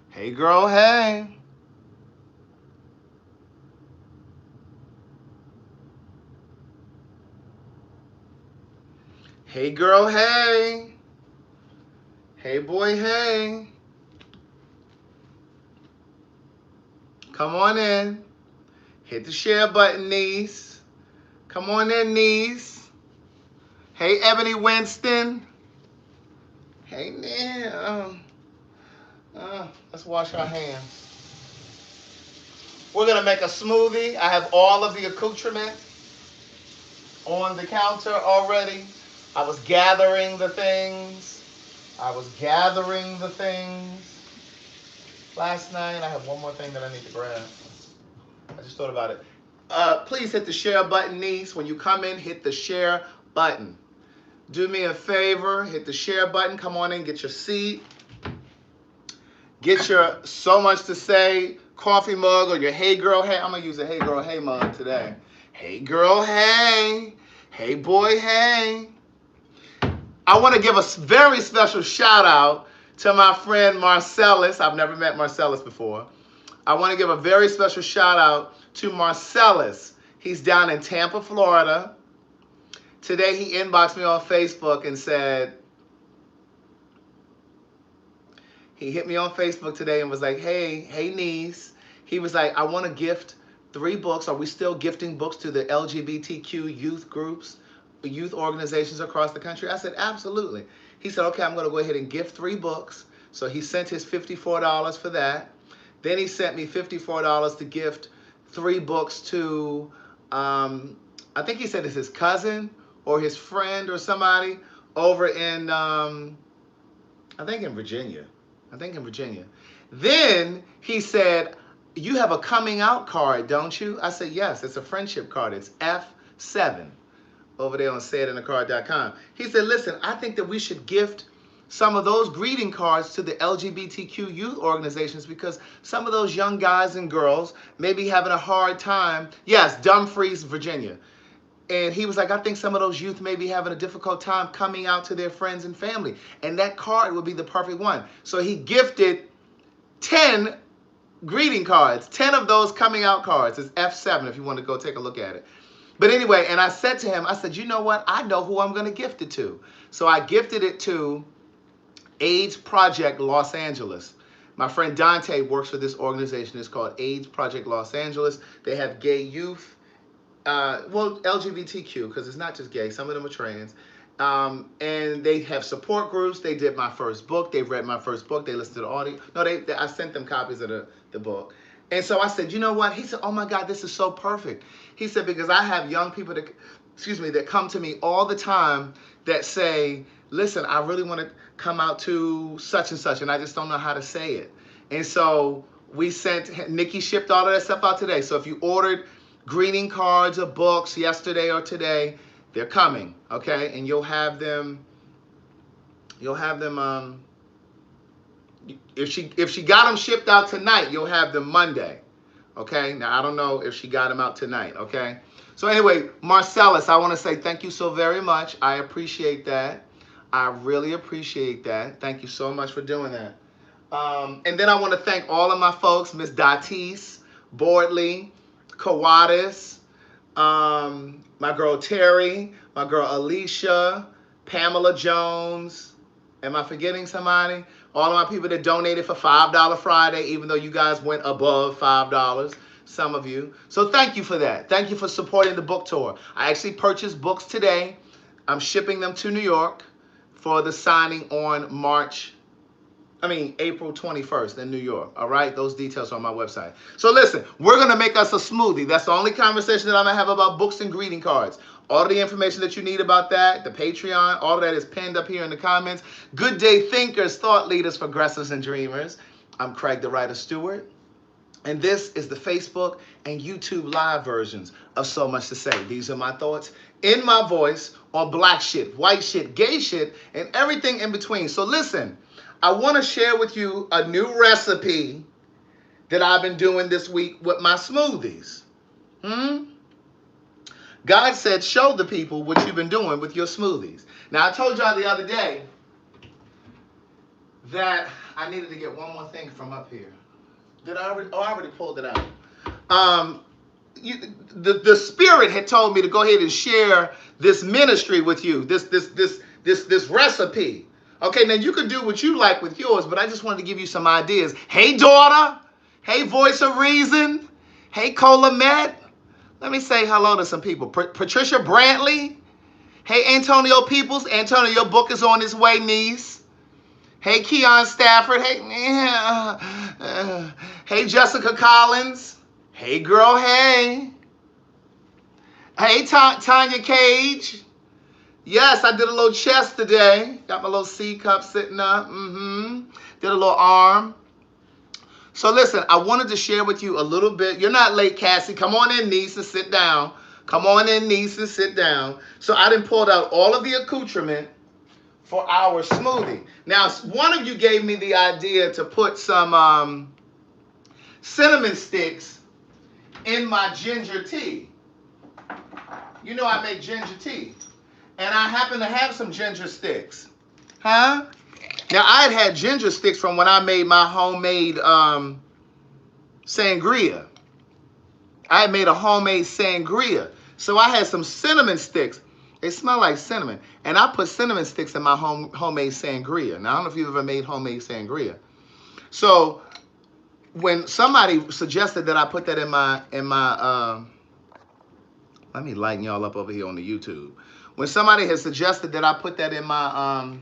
Hey, girl, hey. Hey, girl, hey. Hey, boy, hey. Come on in. Hit the share button, niece. Come on in, niece. Hey, Ebony Winston. Hey, man. Let's wash our hands. We're going to make a smoothie. I have all of the accoutrement on the counter already. I was gathering the things. I was gathering the things last night. I have one more thing that I need to grab. I just thought about it. Please hit the share button, niece. When you come in, hit the share button. Do me a favor, hit the share button. Come on in, get your seat. Get your so much to say coffee mug or your hey girl hey. I'm going to use a hey girl hey mug today. Hey girl hey. Hey boy hey. I want to give a very special shout out to my friend Marcellus. I've never met Marcellus before. I want to give a very special shout out to Marcellus. He's down in Tampa, Florida. Today he inboxed me on Facebook and said, he hit me on Facebook today and was like, hey niece. He was like, I want to gift 3 books. Are we still gifting books to the LGBTQ youth groups, youth organizations across the country? I said, absolutely. He said, okay, I'm going to go ahead and gift 3 books. So he sent his $54 for that. Then he sent me $54 to gift 3 books to, I think he said it's his cousin or his friend or somebody over in, I think in Virginia. Then he said, you have a coming out card, don't you? I said, yes, it's a friendship card. It's F7 over there on sayitintacard.com. He said, listen, I think that we should gift some of those greeting cards to the LGBTQ youth organizations because some of those young guys and girls may be having a hard time. Yes, Dumfries, Virginia. And he was like, I think some of those youth may be having a difficult time coming out to their friends and family. And that card would be the perfect one. So he gifted 10 greeting cards, 10 of those coming out cards. It's F7 if you want to go take a look at it. But anyway, and I said to him, I said, you know what? I know who I'm going to gift it to. So I gifted it to AIDS Project Los Angeles. My friend Dante works for this organization. It's called AIDS Project Los Angeles. They have gay youth. Well, LGBTQ, because it's not just gay. Some of them are trans. And they have support groups. They did my first book. They've read my first book. They listened to the audio. No, I sent them copies of the book. And so I said, you know what? He said, oh my God, this is so perfect. He said, because I have young people that come to me all the time that say, listen, I really want to come out to such and such, and I just don't know how to say it. And so Nikki shipped all of that stuff out today. So if you ordered greeting cards or books yesterday or today, they're coming, okay? And you'll have them if she got them shipped out tonight, you'll have them Monday, okay? Now I don't know if she got them out tonight, okay? So anyway, Marcellus, I want to say thank you so very much. I appreciate that. I really appreciate that. Thank you so much for doing that. And then I want to thank all of my folks, Miss Datis, Boardley, Kawadis, my girl Terry, my girl Alicia, Pamela Jones. Am I forgetting somebody? All of my people that donated for $5 Friday, even though you guys went above $5, some of you. So thank you for that. Thank you for supporting the book tour. I actually purchased books today. I'm shipping them to New York for the signing on April 21st in New York. All right, those details are on my website. So listen, we're gonna make us a smoothie. That's the only conversation that I'm gonna have about books and greeting cards. All the information that you need about that, the Patreon, all of that is pinned up here in the comments. Good day thinkers, thought leaders, progressives, and dreamers. I'm Craig the Writer Stewart. And this is the Facebook and YouTube live versions of So Much to Say. These are my thoughts in my voice on black shit, white shit, gay shit, and everything in between. So listen, I want to share with you a new recipe that I've been doing this week with my smoothies. God said, show the people what you've been doing with your smoothies. Now, I told y'all the other day that I needed to get one more thing from up here. Did I already? Oh, I already pulled it out. Um, the Spirit had told me to go ahead and share this ministry with you. This recipe. Okay, now you can do what you like with yours, but I just wanted to give you some ideas. Hey, daughter. Hey, voice of reason. Hey, Colamette. Let me say hello to some people. Patricia Brantley. Hey, Antonio Peoples. Antonio, your book is on its way, niece. Hey, Keon Stafford. Hey, hey, Jessica Collins. Hey, girl, hey. Hey, Tanya Cage. Yes, I did a little chest today. Got my little C cup sitting up. Did a little arm. So listen, I wanted to share with you a little bit. You're not late, Cassie. Come on in, niece, and sit down. Come on in, niece, and sit down. So I done pulled out all of the accoutrement for our smoothie. Now, one of you gave me the idea to put some cinnamon sticks in my ginger tea. You know I make ginger tea. And I happen to have some ginger sticks. Huh? Now, I'd had ginger sticks from when I made my homemade sangria. I had made a homemade sangria. So I had some cinnamon sticks. They smell like cinnamon. And I put cinnamon sticks in my homemade sangria. Now, I don't know if you've ever made homemade sangria. So when somebody suggested that I put that in my let me lighten y'all up over here on the YouTube. When somebody had suggested that I put that in my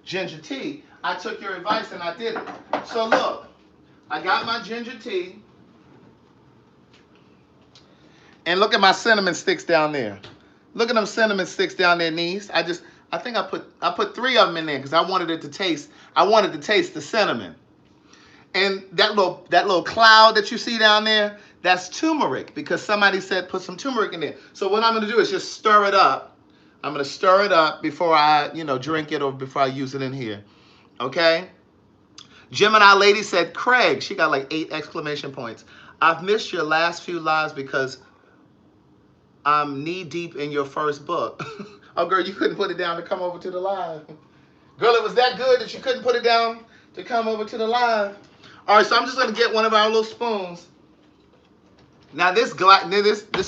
ginger tea, I took your advice and I did it. So look, I got my ginger tea. And look at my cinnamon sticks down there. Look at them cinnamon sticks down there, niece. I think I put 3 of them in there because I wanted to taste the cinnamon. And that little cloud that you see down there, that's turmeric because somebody said put some turmeric in there. So what I'm going to do is just stir it up. I'm going to stir it up before I, drink it or before I use it in here. Okay? Gemini lady said, Craig, she got like 8 exclamation points. I've missed your last few lives because I'm knee deep in your first book. Oh, girl, you couldn't put it down to come over to the live. Girl, it was that good that you couldn't put it down to come over to the live. All right, so I'm just going to get one of our little spoons. Now, this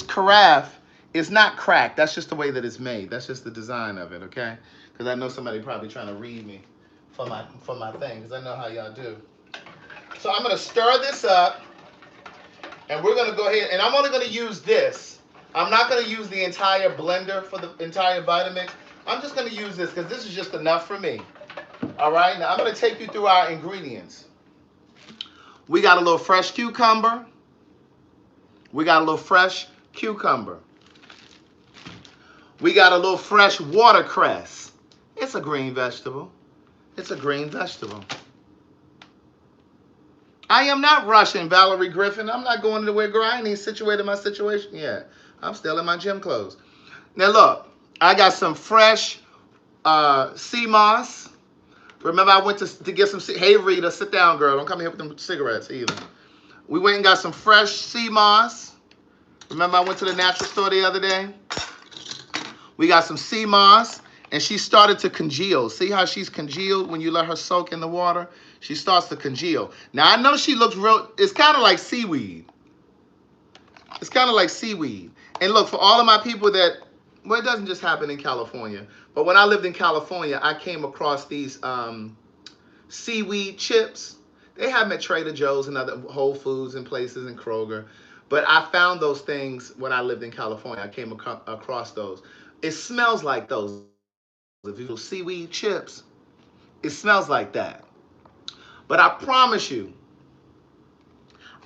carafe is not cracked. That's just the way that it's made. That's just the design of it, okay? Because I know somebody probably trying to read me for my thing, because I know how y'all do. So I'm going to stir this up, and we're going to go ahead, and I'm only going to use this. I'm not going to use the entire blender for the entire Vitamix. I'm just going to use this because this is just enough for me. All right, now I'm going to take you through our ingredients. We got a little fresh cucumber. We got a little fresh cucumber. We got a little fresh watercress. It's a green vegetable. It's a green vegetable. I am not rushing, Valerie Griffin. I'm not going anywhere, girl. I ain't even situated my situation yet. I'm still in my gym clothes. Now, look. I got some fresh sea moss. Remember, I went to get some... Hey, Rita, sit down, girl. Don't come here with them cigarettes either. We went and got some fresh sea moss. Remember, I went to the natural store the other day? We got some sea moss, and she started to congeal. See how she's congealed when you let her soak in the water? She starts to congeal. Now, I know she looks real... It's kind of like seaweed. It's kind of like seaweed. And look, for all of my people that... Well, it doesn't just happen in California. But when I lived in California, I came across these seaweed chips. They have them at Trader Joe's and other Whole Foods and places and Kroger. But I found those things when I lived in California. I came across those. It smells like those. If you do seaweed chips, it smells like that. But I promise you,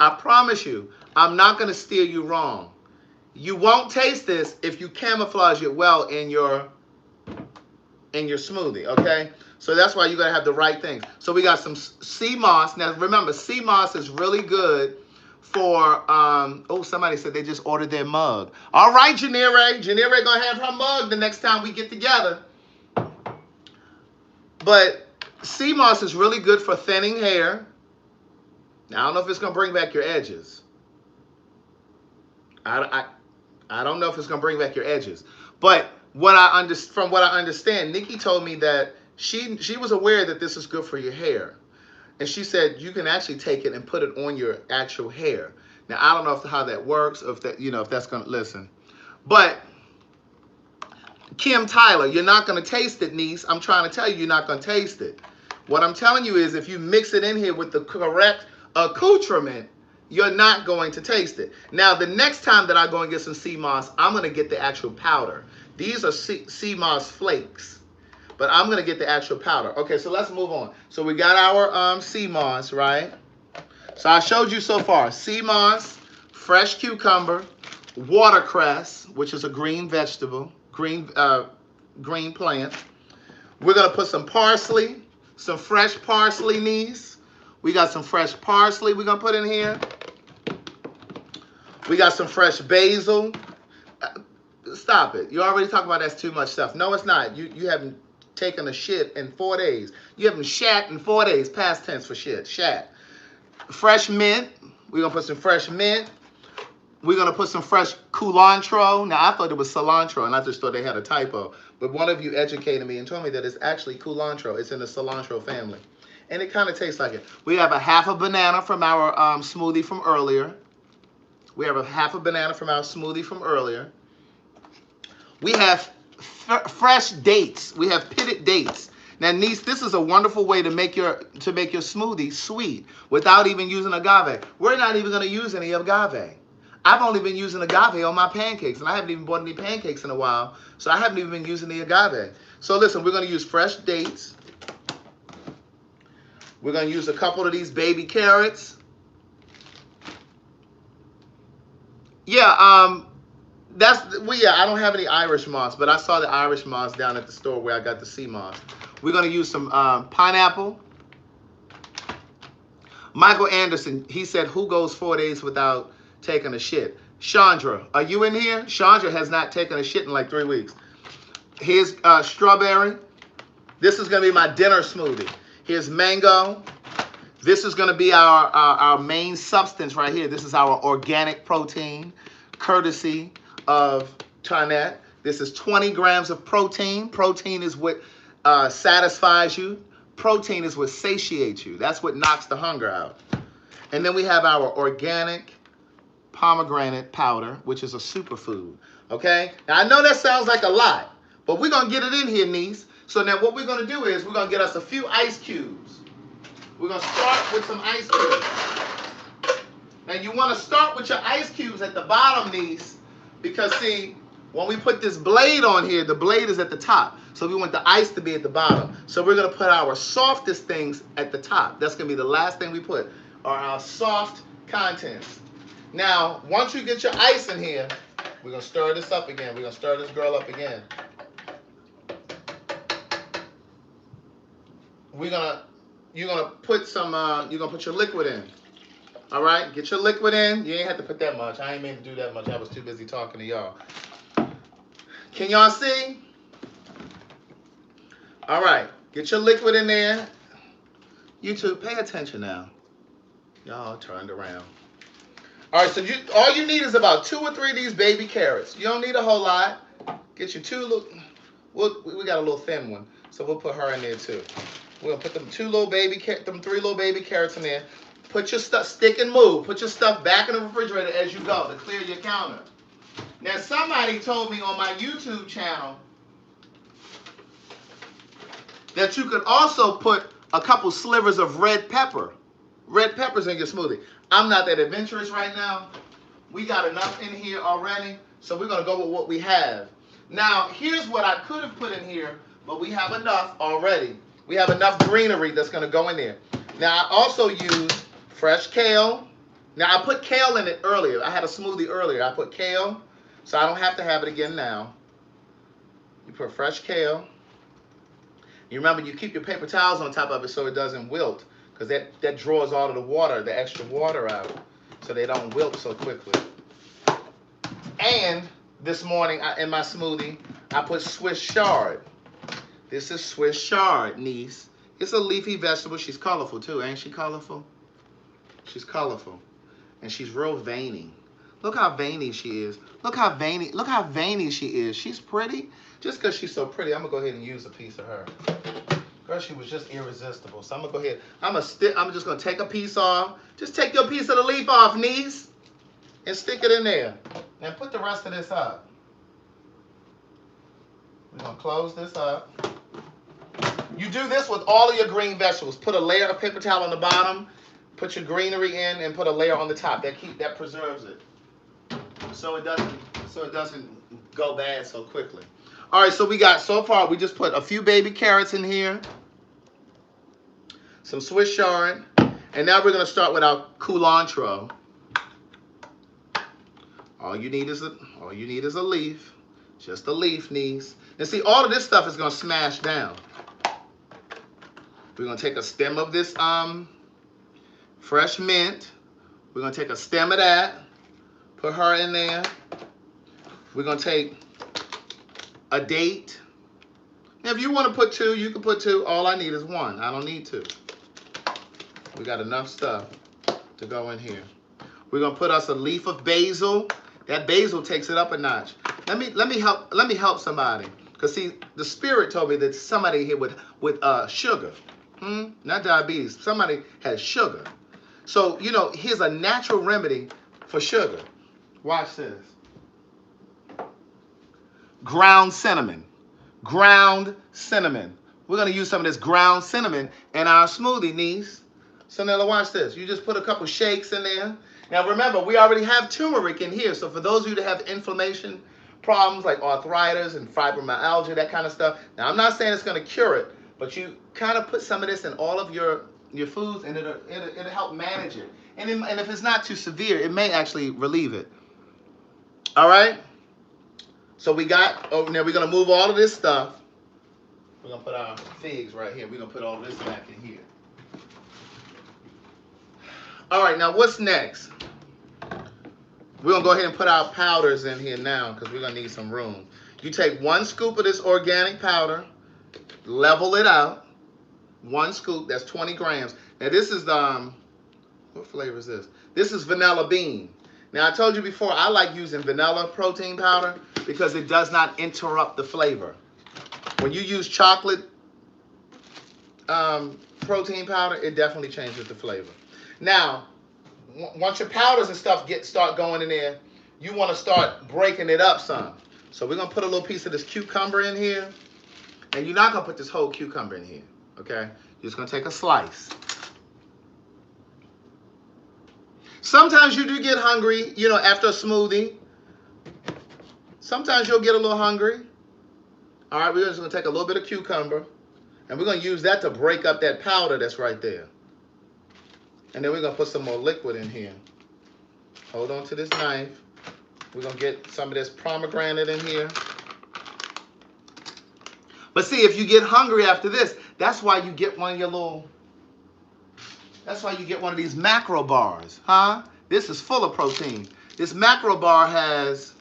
I'm not going to steer you wrong. You won't taste this if you camouflage it well in your smoothie, okay? So that's why you got to have the right things. So we got some sea moss. Now, remember, sea moss is really good for, oh, somebody said they just ordered their mug. All right, Janire. Janire going to have her mug the next time we get together. But sea moss is really good for thinning hair. Now, I don't know if it's going to bring back your edges. I don't know if it's going to bring back your edges. But from what I understand, Nikki told me that she was aware that this is good for your hair. And she said you can actually take it and put it on your actual hair. Now I don't know how that works, or if that, if that's gonna listen. But Kim Tyler, you're not gonna taste it, niece. I'm trying to tell you, you're not gonna taste it. What I'm telling you is if you mix it in here with the correct accoutrement, you're not going to taste it. Now, the next time that I go and get some sea moss, I'm going to get the actual powder. These are sea moss flakes, but I'm going to get the actual powder. Okay, so let's move on. So we got our sea moss, right? So I showed you so far sea moss, fresh cucumber, watercress, which is a green vegetable, green plant. We're going to put some parsley, some fresh parsley, niece. We got some fresh parsley we're going to put in here. We got some fresh basil. Stop it. You already talking about that's too much stuff. No, it's not. You haven't taken a shit in 4 days. You haven't shat in 4 days. Past tense for shit. Shat. Fresh mint. We're going to put some fresh mint. We're going to put some fresh culantro. Now, I thought it was cilantro, and I just thought they had a typo. But one of you educated me and told me that it's actually culantro. It's in the cilantro family. And it kind of tastes like it. We have a half a banana from our smoothie from earlier. We have a half a banana from our smoothie from earlier. We have fresh dates. We have pitted dates. Now, niece, this is a wonderful way to make your smoothie sweet without even using agave. We're not even going to use any agave. I've only been using agave on my pancakes, and I haven't even bought any pancakes in a while, so I haven't even been using the agave. So listen, we're going to use fresh dates. We're going to use a couple of these baby carrots. Yeah, I don't have any Irish moss, but I saw the Irish moss down at the store where I got the sea moss. We're going to use some pineapple. Michael Anderson, he said, who goes 4 days without taking a shit? Chandra, are you in here? Chandra has not taken a shit in like 3 weeks. Here's strawberry. This is going to be my dinner smoothie. Here's mango. This is going to be our main substance right here. This is our organic protein, courtesy of Tarnette. This is 20 grams of protein. Protein is what satisfies you. Protein is what satiates you. That's what knocks the hunger out. And then we have our organic pomegranate powder, which is a superfood. Okay? Now, I know that sounds like a lot, but we're going to get it in here, niece. So now what we're going to do is we're going to get us a few ice cubes. We're going to start with some ice cubes. Now, you want to start with your ice cubes at the bottom, niece, because, see, when we put this blade on here, the blade is at the top. So we want the ice to be at the bottom. So we're going to put our softest things at the top. That's going to be the last thing we put, are our soft contents. Now, once you get your ice in here, we're going to stir this up again. We're going to stir this girl up again. You're gonna put some, you're gonna put your liquid in. All right, get your liquid in. You ain't have to put that much. I ain't mean to do that much. I was too busy talking to y'all. Can y'all see? All right, get your liquid in there. YouTube, pay attention now. Y'all turned around. All right, so all you need is about 2 or 3 of these baby carrots. You don't need a whole lot. Get your 2 little, we got a little thin one, so we'll put her in there too. We'll put them 3 little baby carrots in there. Put your stuff, stick and move. Put your stuff back in the refrigerator as you go to clear your counter. Now, somebody told me on my YouTube channel that you could also put a couple slivers of red peppers in your smoothie. I'm not that adventurous right now. We got enough in here already, so we're going to go with what we have. Now, here's what I could have put in here, but we have enough already. We have enough greenery that's going to go in there. Now, I also use fresh kale. Now, I put kale in it earlier. I had a smoothie earlier. I put kale, so I don't have to have it again now. You put fresh kale. You remember, you keep your paper towels on top of it so it doesn't wilt, because that draws all of the water, the extra water out, so they don't wilt so quickly. And this morning, in my smoothie, I put Swiss chard. This is Swiss chard, niece. It's a leafy vegetable. She's colorful too, ain't she colorful? She's colorful. And she's real veiny. Look how veiny she is. Look how veiny she is. She's pretty. Just because she's so pretty, I'm going to go ahead and use a piece of her. Girl, she was just irresistible. So I'm gonna go ahead. I'm just gonna take a piece off. Just take your piece of the leaf off, niece, and stick it in there. And put the rest of this up. We're gonna close this up. You do this with all of your green vegetables. Put a layer of paper towel on the bottom, put your greenery in, and put a layer on the top. That preserves it. So it doesn't go bad so quickly. All right, so so far we just put a few baby carrots in here, some Swiss chard, and now we're gonna start with our culantro. All you need is a leaf, just a leaf, niece. And see, all of this stuff is gonna smash down. We're gonna take a stem of this fresh mint. We're gonna take a stem of that, put her in there. We're gonna take a date. Now, if you want to put two, you can put two. All I need is one. I don't need two. We got enough stuff to go in here. We're gonna put us a leaf of basil. That basil takes it up a notch. Let me help somebody. Cause see, the spirit told me that somebody here with sugar, not diabetes. Somebody has sugar. So here's a natural remedy for sugar. Watch this. Ground cinnamon. Ground cinnamon. We're gonna use some of this ground cinnamon in our smoothie, niece. So now watch this. You just put a couple shakes in there. Now remember, we already have turmeric in here. So for those of you that have inflammation problems like arthritis and fibromyalgia, that kind of stuff. Now I'm not saying it's gonna cure it, but you kind of put some of this in all of your foods, and it'll help manage it. And if it's not too severe, it may actually relieve it. All right. So we got over there. We're gonna move all of this stuff. We're gonna put our figs right here. We're gonna put all this back in here. All right, now what's next? We're gonna go ahead and put our powders in here now because we're gonna need some room. You take 1 scoop of this organic powder, level it out. 1 scoop, that's 20 grams. Now this is what flavor is this? This is vanilla bean. Now I told you before, I like using vanilla protein powder because it does not interrupt the flavor. When you use chocolate protein powder, it definitely changes the flavor. Now, once your powders and stuff start going in there, you want to start breaking it up some. So we're going to put a little piece of this cucumber in here. And you're not going to put this whole cucumber in here, okay? You're just going to take a slice. Sometimes you do get hungry, after a smoothie. Sometimes you'll get a little hungry. All right, we're just going to take a little bit of cucumber. And we're going to use that to break up that powder that's right there. And then we're going to put some more liquid in here. Hold on to this knife. We're going to get some of this pomegranate in here. But see, if you get hungry after this, that's why you get one of these macro bars, huh? This is full of protein. This macro bar has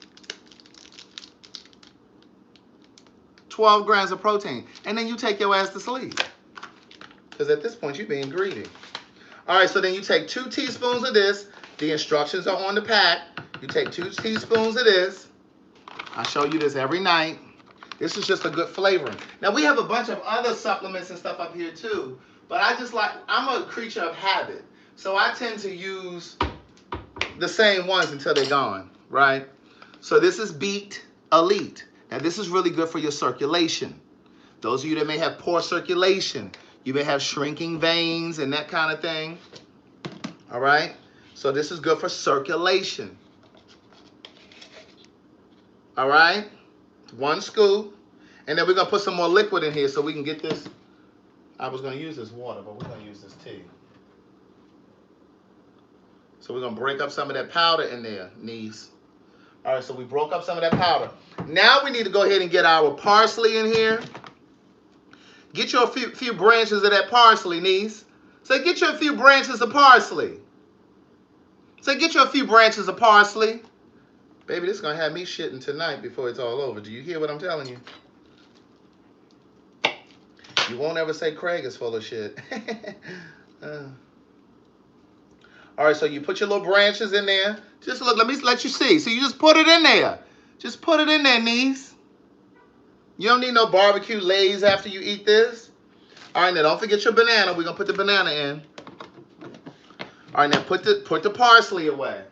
12 grams of protein. And then you take your ass to sleep. Because at this point, you're being greedy. All right, so then you take 2 teaspoons of this. The instructions are on the pack. You take 2 teaspoons of this. I show you this every night. This is just a good flavoring. Now, we have a bunch of other supplements and stuff up here, too. But I'm a creature of habit. So I tend to use the same ones until they're gone, right? So this is Beet Elite. Now, this is really good for your circulation. Those of you that may have poor circulation, you may have shrinking veins and that kind of thing. All right? So this is good for circulation. All right? 1 scoop. And then we're going to put some more liquid in here so we can get this. I was going to use this water, but we're going to use this tea. So we're going to break up some of that powder in there, niece. All right, so we broke up some of that powder. Now we need to go ahead and get our parsley in here. Get your few branches of that parsley, niece. Say, get your few branches of parsley. Say, get your few branches of parsley. Baby, this is going to have me shitting tonight before it's all over. Do you hear what I'm telling you? You won't ever say Craig is full of shit. All right, so you put your little branches in there. Just look, let me let you see. So you just put it in there. Just put it in there, niece. You don't need no barbecue lays after you eat this. All right, now don't forget your banana. We're gonna put the banana in. All right, now put the parsley away.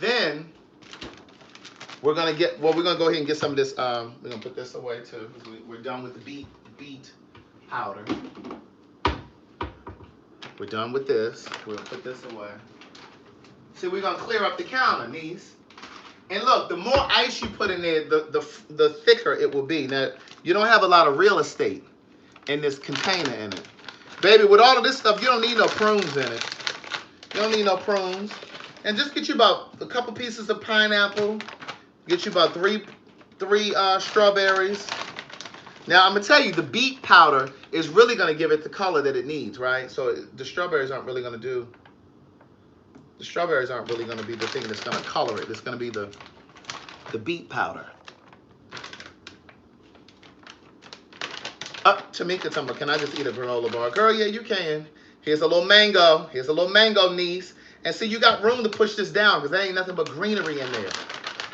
Then we're gonna go ahead and get some of this. We're gonna put this away too. We're done with the beet powder. We're done with this. We'll put this away. See, we're gonna clear up the counter, niece. And look, the more ice you put in there, the thicker it will be. Now, you don't have a lot of real estate in this container in it. Baby, with all of this stuff, you don't need no prunes in it. You don't need no prunes. And just get you about a couple pieces of pineapple. Get you about three strawberries. Now, I'm going to tell you, the beet powder is really going to give it the color that it needs, right? So the strawberries aren't really going to be the thing that's going to color it. It's going to be the beet powder. Tamika, can I just eat a granola bar? Girl, yeah, you can. Here's a little mango. Here's a little mango, niece. And see, you got room to push this down because there ain't nothing but greenery in there.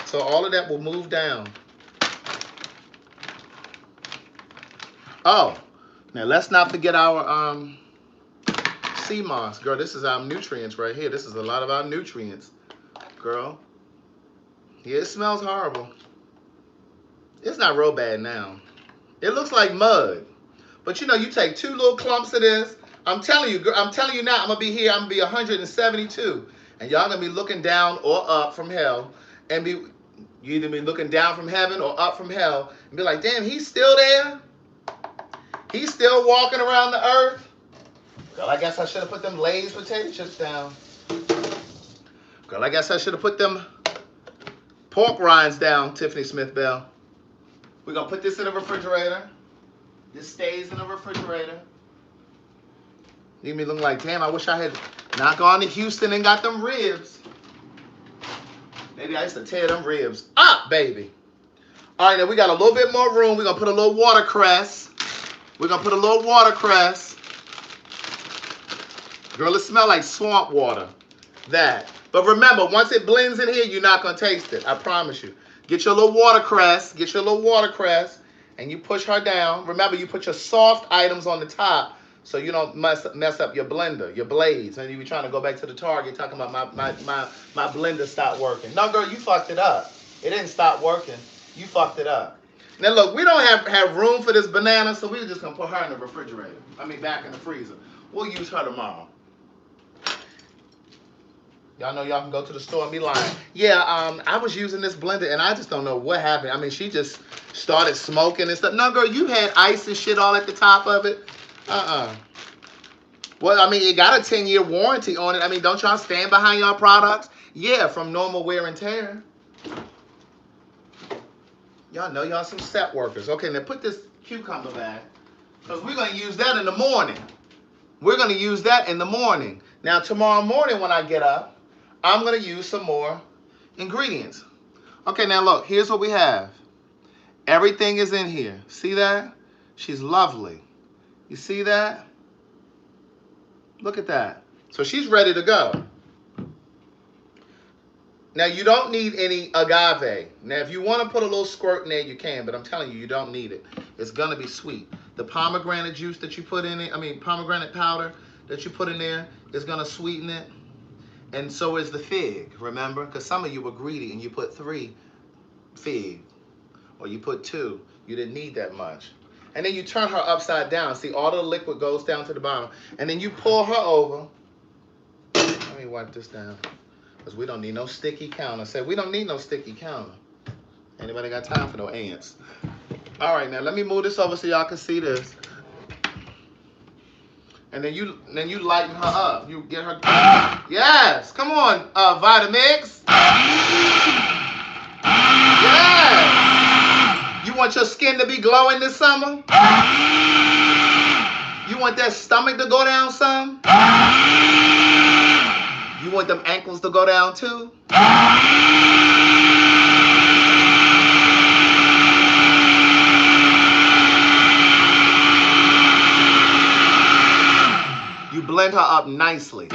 So all of that will move down. Oh, now let's not forget our sea moss. Girl, this is our nutrients right here. This is a lot of our nutrients, girl. Yeah, it smells horrible. It's not real bad now. It looks like mud. But you know, you take 2 little clumps of this. I'm telling you now, I'm gonna be here, I'm gonna be 172. And y'all gonna be looking down or up from hell. And you either be looking down from heaven or up from hell. And be like, damn, he's still there? He's still walking around the earth? Girl, I guess I should have put them Lay's potato chips down. Girl, I guess I should have put them pork rinds down, Tiffany Smith Bell. We're gonna put this in the refrigerator. This stays in the refrigerator. Leave me looking like, damn, I wish I had not gone to Houston and got them ribs. Maybe I used to tear them ribs up, baby. All right, now we got a little bit more room. We're gonna put a little watercress. We're gonna put a little watercress. Girl, it smells like swamp water. That. But remember, once it blends in here, you're not gonna taste it. I promise you. Get your little watercress. Get your little watercress. And you push her down. Remember, you put your soft items on the top so you don't mess up your blender, your blades. And you be trying to go back to the Target talking about my blender stopped working. No, girl, you fucked it up. It didn't stop working. You fucked it up. Now, look, we don't have room for this banana, so we're just going to put her in the refrigerator. I mean, back in the freezer. We'll use her tomorrow. Y'all know y'all can go to the store and be lying. Yeah, I was using this blender, and I just don't know what happened. I mean, she just started smoking and stuff. No, girl, you had ice and shit all at the top of it. Well, I mean, it got a 10-year warranty on it. I mean, don't y'all stand behind y'all products? Yeah, from normal wear and tear. Y'all know y'all some set workers. Okay, now put this cucumber back, because we're going to use that in the morning. We're going to use that in the morning. Now, tomorrow morning when I get up, I'm going to use some more ingredients. Okay, now look, here's what we have. Everything is in here. See that? She's lovely. You see that? Look at that. So she's ready to go. Now, you don't need any agave. Now, if you want to put a little squirt in there, you can, but I'm telling you, you don't need it. It's going to be sweet. The pomegranate juice that you put in it, pomegranate powder that you put in there is going to sweeten it. And so is the fig, remember? Because some of you were greedy and you put 3 fig. Or you put 2. You didn't need that much. And then you turn her upside down. See, all the liquid goes down to the bottom. And then you pull her over. Let me wipe this down. Because we don't need no sticky counter. Say, we don't need no sticky counter. Anybody got time for no ants? All right, now let me move this over so y'all can see this. And then you lighten her up. You get her. Yes, come on, Vitamix. Yes. You want your skin to be glowing this summer? You want that stomach to go down some? You want them ankles to go down too? You blend her up nicely.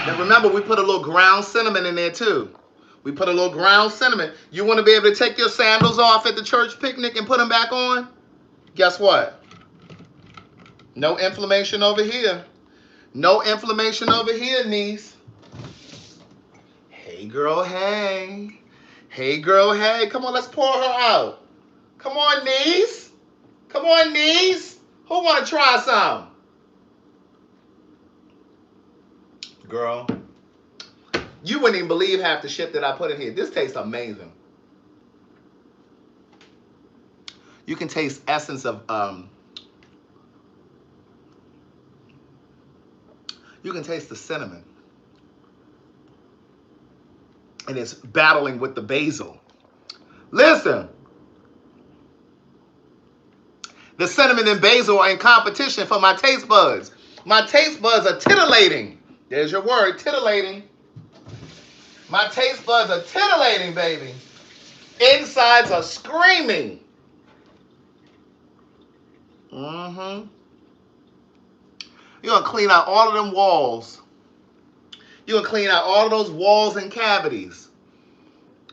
Now remember, we put a little ground cinnamon in there too. We put a little ground cinnamon. You want to be able to take your sandals off at the church picnic and put them back on? Guess what? No inflammation over here. No inflammation over here, niece. Hey, girl, hey. Hey, girl, hey. Come on, let's pour her out. Come on, niece. Come on, niece. Who want to try some? Girl, you wouldn't even believe half the shit that I put in here. This tastes amazing. You can taste essence of, you can taste the cinnamon. And it's battling with the basil. Listen. The cinnamon and basil are in competition for my taste buds. My taste buds are titillating. There's your word, titillating. My taste buds are titillating, baby. Insides are screaming. Mm-hmm. You're going to clean out all of them walls. You're going to clean out all of those walls and cavities.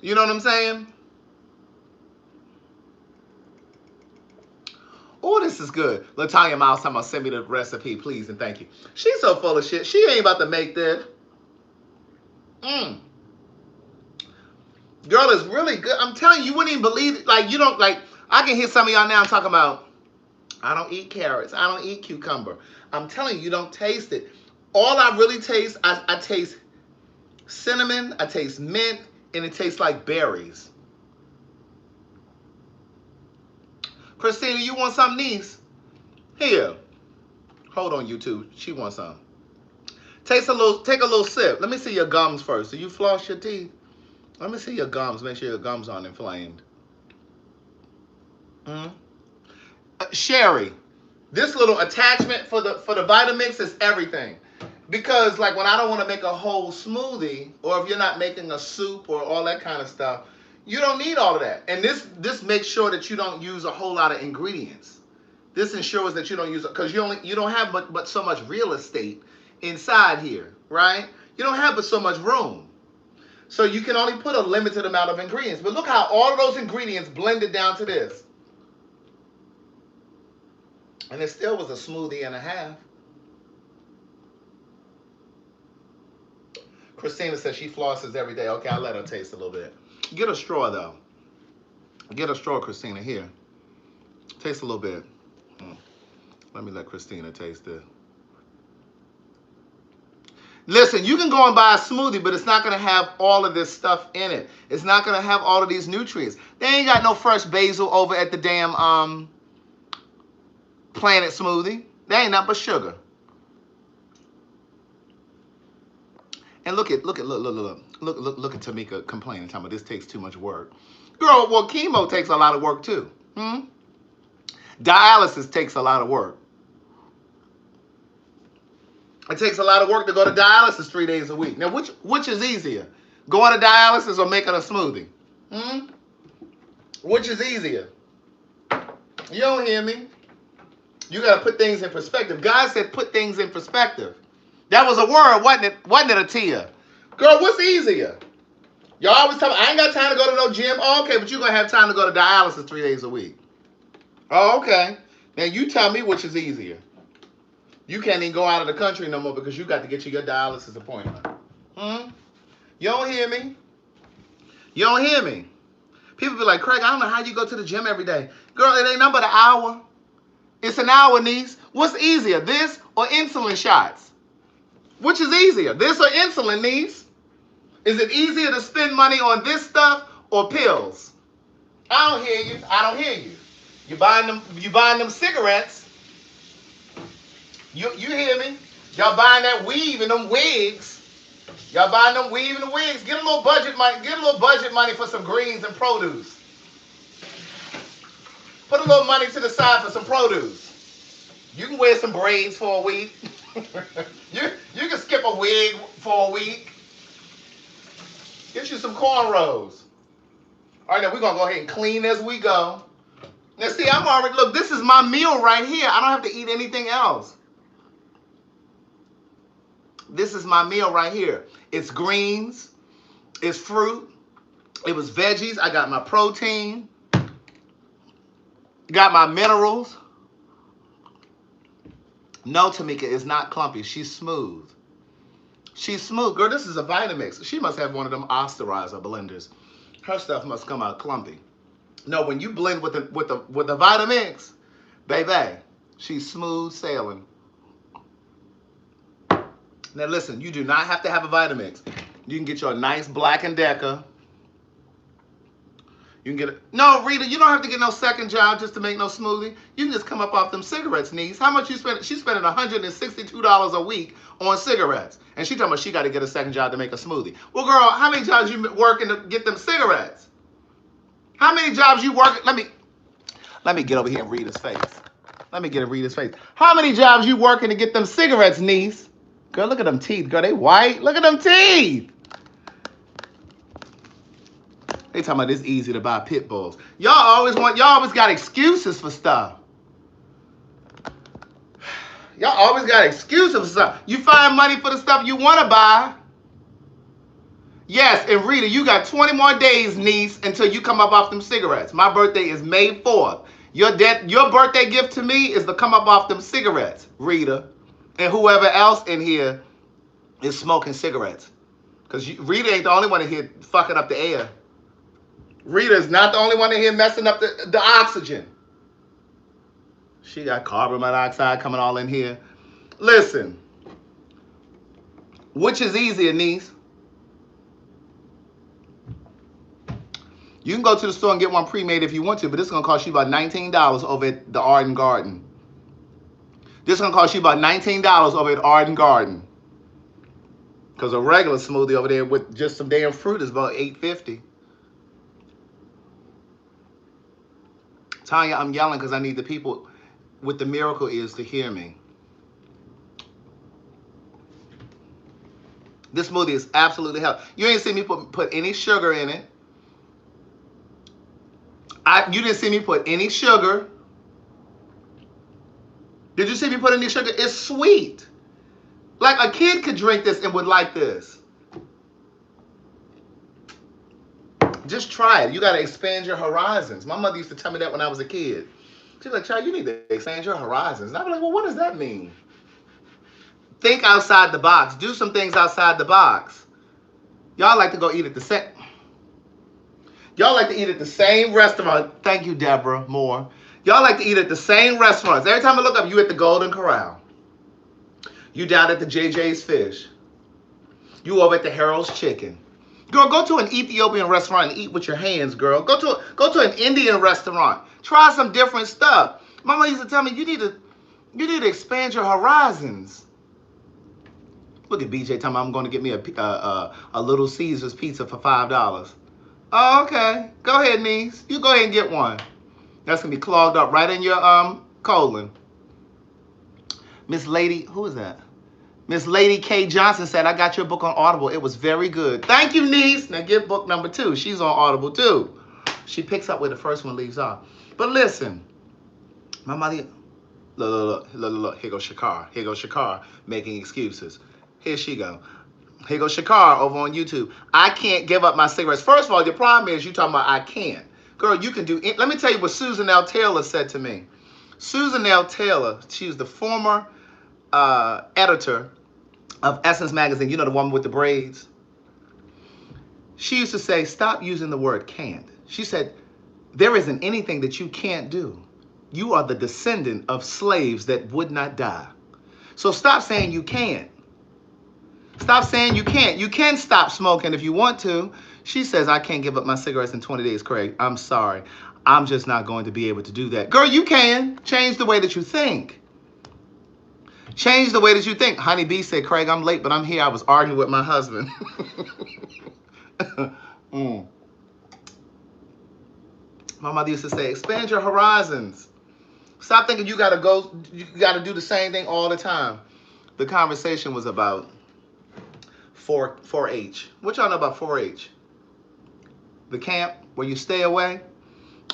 You know what I'm saying? Oh, this is good. LaTanya Miles talking about send me the recipe, please, and thank you. She's so full of shit. She ain't about to make this. Girl, is really good. I'm telling you, you wouldn't even believe it. Like, you don't, like, I can hear some of y'all now talking about, I don't eat carrots. I don't eat cucumber. I'm telling you, you don't taste it. All I really taste, I taste cinnamon, I taste mint, and it tastes like berries. Christina, you want some, niece? Here. Hold on, YouTube. She wants some. Take a little sip. Let me see your gums first. Do you floss your teeth? Let me see your gums. Make sure your gums aren't inflamed. Sherry, this little attachment for the Vitamix is everything. Because like when I don't want to make a whole smoothie, or if you're not making a soup or all that kind of stuff, you don't need all of that. And this makes sure that you don't use a whole lot of ingredients. This ensures that you don't use it because you don't have but so much real estate inside here, right? You don't have but so much room. So you can only put a limited amount of ingredients. But look how all of those ingredients blended down to this. And it still was a smoothie and a half. Christina says she flosses every day. Okay, I'll let her taste a little bit. Get a straw, though. Get a straw, Christina. Here. Taste a little bit. Let me let Christina taste it. Listen, you can go and buy a smoothie, but it's not going to have all of this stuff in it. It's not going to have all of these nutrients. They ain't got no fresh basil over at the damn Planet Smoothie. They ain't nothing but sugar. And look at Tamika complaining, talking about this takes too much work. Girl, well, chemo takes a lot of work too. Dialysis takes a lot of work. It takes a lot of work to go to dialysis 3 days a week. Now, which is easier? Going to dialysis or making a smoothie? Which is easier? You don't hear me? You got to put things in perspective. God said put things in perspective. That was a word, wasn't it? Wasn't it, Atia? Girl, what's easier? Y'all always tell me, I ain't got time to go to no gym. Oh, okay, but you're going to have time to go to dialysis 3 days a week. Oh, okay. Now, you tell me which is easier. You can't even go out of the country no more because you got to get you your dialysis appointment. You don't hear me? You don't hear me? People be like, Craig, I don't know how you go to the gym every day. Girl, it ain't nothing but an hour. It's an hour, niece. What's easier, this or insulin shots? Which is easier, this or insulin, niece? Is it easier to spend money on this stuff or pills? I don't hear you. I don't hear you. You buying them cigarettes. You hear me? Y'all buying that weave and them wigs. Y'all buying them weave and the wigs. Get a little budget money. Get a little budget money for some greens and produce. Put a little money to the side for some produce. You can wear some braids for a week. you can skip a wig for a week. Get you some cornrows. All right, now we're going to go ahead and clean as we go. Now, see, I'm already, look, this is my meal right here. I don't have to eat anything else. This is my meal right here. It's greens, it's fruit, it was veggies. I got my protein, got my minerals. No, Tamika is not clumpy. She's smooth. She's smooth. Girl, this is a Vitamix. She must have one of them osterizer blenders. Her stuff must come out clumpy. No, when you blend with the Vitamix, baby, she's smooth sailing. Now listen, you do not have to have a Vitamix. You can get your nice Black & Decker. You can get it. No, Rita, you don't have to get no second job just to make no smoothie. You can just come up off them cigarettes, niece. How much you spend? She's spending $162 a week on cigarettes. And she talking about she got to get a second job to make a smoothie. Well, girl, how many jobs you working to get them cigarettes? How many jobs you working? Let me get over here and read his face. Let me get to read his face. How many jobs you working to get them cigarettes, niece? Girl, look at them teeth. Girl, they white. Look at them teeth. They talking about it's easy to buy pit bulls. Y'all always got excuses for stuff. Y'all always got excuses for stuff. You find money for the stuff you want to buy. Yes, and Rita, you got 20 more days, niece, until you come up off them cigarettes. My birthday is May 4th. Your birthday gift to me is to come up off them cigarettes, Rita. And whoever else in here is smoking cigarettes. Because Rita ain't the only one in here fucking up the air. Rita is not the only one in here messing up the oxygen. She got carbon monoxide coming all in here. Listen. Which is easier, niece? You can go to the store and get one pre-made if you want to, but this is going to cost you about $19 over at the Arden Garden. This is going to cost you about $19 over at Arden Garden. Because a regular smoothie over there with just some damn fruit is about $8.50. Tanya, I'm yelling because I need the people with the miracle ears to hear me. This smoothie is absolutely healthy. You ain't see me put any sugar in it. You didn't see me put any sugar. Did you see me put any sugar? It's sweet. Like a kid could drink this and would like this. Just try it. You got to expand your horizons. My mother used to tell me that when I was a kid. She's like, child, you need to expand your horizons. And I was like, well, what does that mean? Think outside the box. Do some things outside the box. Y'all like to go eat at the same. Y'all like to eat at the same restaurant. Thank you, Deborah Moore. Y'all like to eat at the same restaurants. Every time I look up, you at the Golden Corral. You down at the JJ's Fish. You over at the Harold's Chicken. Girl, go to an Ethiopian restaurant and eat with your hands, girl. Go to an Indian restaurant. Try some different stuff. Mama used to tell me you need to expand your horizons. Look at BJ telling me I'm going to get me a Little Caesars pizza for $5. Oh, okay. Go ahead, niece. You go ahead and get one. That's going to be clogged up right in your colon. Miss Lady, who is that? Miss Lady K. Johnson said, I got your book on Audible. It was very good. Thank you, niece. Now get book number 2. She's on Audible, too. She picks up where the first one leaves off. But listen, my mother, look. Here goes Shakar. Here goes Shakar making excuses. Here she go. Here goes Shakar over on YouTube. I can't give up my cigarettes. First of all, your problem is you talking about I can't. Girl, you can do it. Let me tell you what Susan L. Taylor said to me. Susan L. Taylor, she's the former editor of Essence Magazine. You know, the woman with the braids. She used to say, stop using the word can't. She said, there isn't anything that you can't do. You are the descendant of slaves that would not die. So stop saying you can't. Stop saying you can't. You can stop smoking if you want to. She says, I can't give up my cigarettes in 20 days, Craig. I'm sorry. I'm just not going to be able to do that. Girl, you can. Change the way that you think. Change the way that you think. Honey B said, Craig, I'm late, but I'm here. I was arguing with my husband. My mother used to say, expand your horizons. Stop thinking you got to do the same thing all the time. The conversation was about 4-H. What y'all know about 4-H? The camp where you stay away.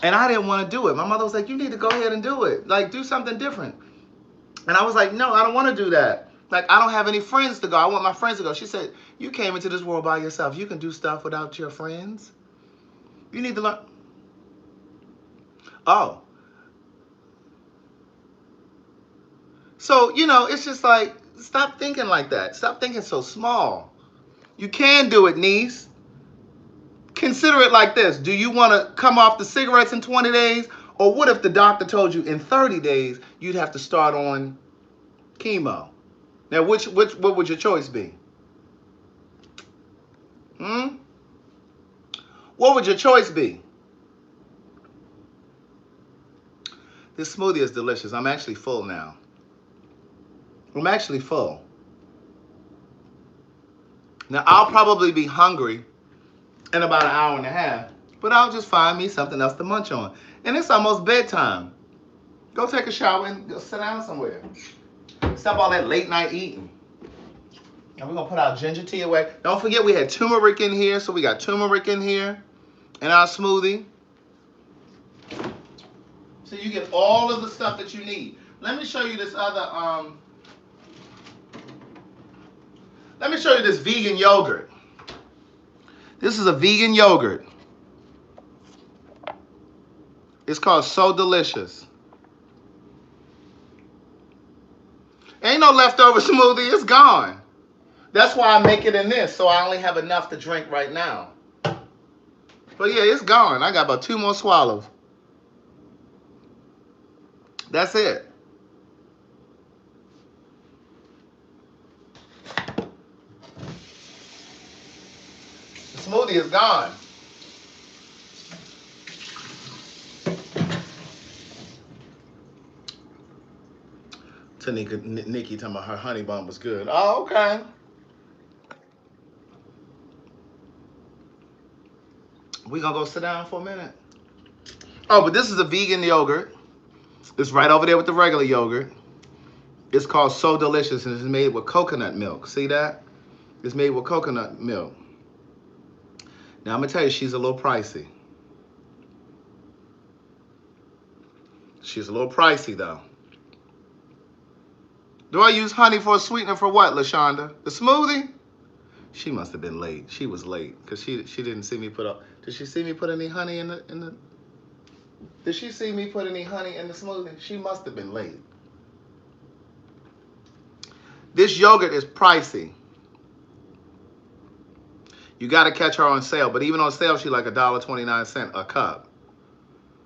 And I didn't want to do it. My mother was like, you need to go ahead and do it. Like, do something different. And I was like, no, I don't want to do that. Like, I don't have any friends to go. I want my friends to go. She said, you came into this world by yourself. You can do stuff without your friends. You need to learn. Oh. So, you know, it's just like, stop thinking like that. Stop thinking so small. You can do it, niece. Consider it like this. Do you want to come off the cigarettes in 20 days? Or what if the doctor told you in 30 days you'd have to start on chemo? Now, what would your choice be? What would your choice be? This smoothie is delicious. I'm actually full now. I'm actually full. Now, I'll probably be hungry in about an hour and a half, but I'll just find me something else to munch on. And it's almost bedtime. Go take a shower and go sit down somewhere. Stop all that late night eating. And we're going to put our ginger tea away. Don't forget we had turmeric in here, so we got turmeric in here in our smoothie. So you get all of the stuff that you need. Let me show you this other, let me show you this vegan yogurt. This is a vegan yogurt. It's called So Delicious. Ain't no leftover smoothie, it's gone. That's why I make it in this, so I only have enough to drink right now. But yeah, it's gone. I got about 2 more swallows. That's it. The smoothie is gone. Tanika, Nikki talking about her honey bun was good. Oh, okay. We gonna go sit down for a minute. Oh, but this is a vegan yogurt. It's right over there with the regular yogurt. It's called So Delicious, and it's made with coconut milk. See that? It's made with coconut milk. Now, I'm going to tell you, she's a little pricey. She's a little pricey, though. Do I use honey for a sweetener for what, LaShonda? The smoothie? She must have been late. She was late because she didn't see me put up. Did she see me put any honey in the? Did she see me put any honey in the smoothie? She must have been late. This yogurt is pricey. You got to catch her on sale. But even on sale, she's like $1.29 a cup.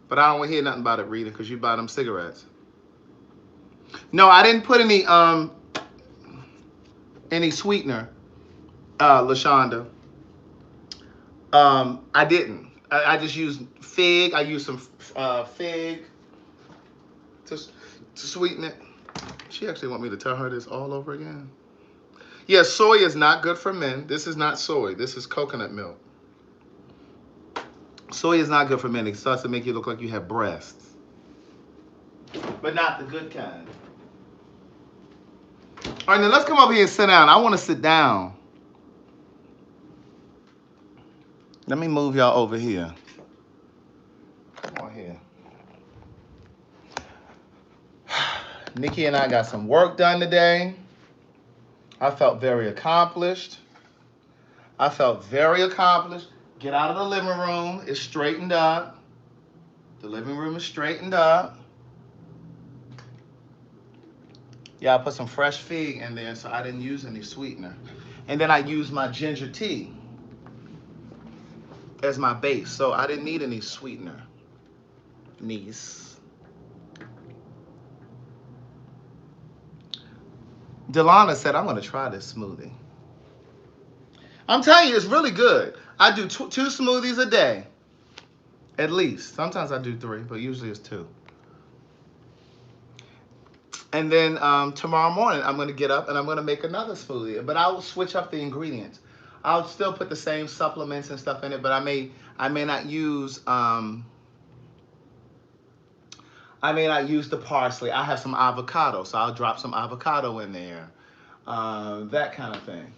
But I don't want to hear nothing about it, Rita, because you buy them cigarettes. No, I didn't put any sweetener, LaShonda. I didn't. I just used fig. I used some fig to sweeten it. She actually want me to tell her this all over again. Yeah, soy is not good for men. This is not soy. This is coconut milk. Soy is not good for men. It starts to make you look like you have breasts. But not the good kind. All right, now let's come over here and sit down. I want to sit down. Let me move y'all over here. Come on here. Nikki and I got some work done today. I felt very accomplished. Get out of the living room. It's straightened up. The living room is straightened up. Yeah, I put some fresh fig in there, so I didn't use any sweetener. And then I used my ginger tea as my base, so I didn't need any sweetener. Niece. Delana said, I'm going to try this smoothie. I'm telling you, it's really good. I do two smoothies a day, at least. Sometimes I do 3, but usually it's 2. And then tomorrow morning, I'm going to get up and I'm going to make another smoothie. But I will switch up the ingredients. I'll still put the same supplements and stuff in it, but I may not use the parsley. I have some avocado, so I'll drop some avocado in there. That kind of thing.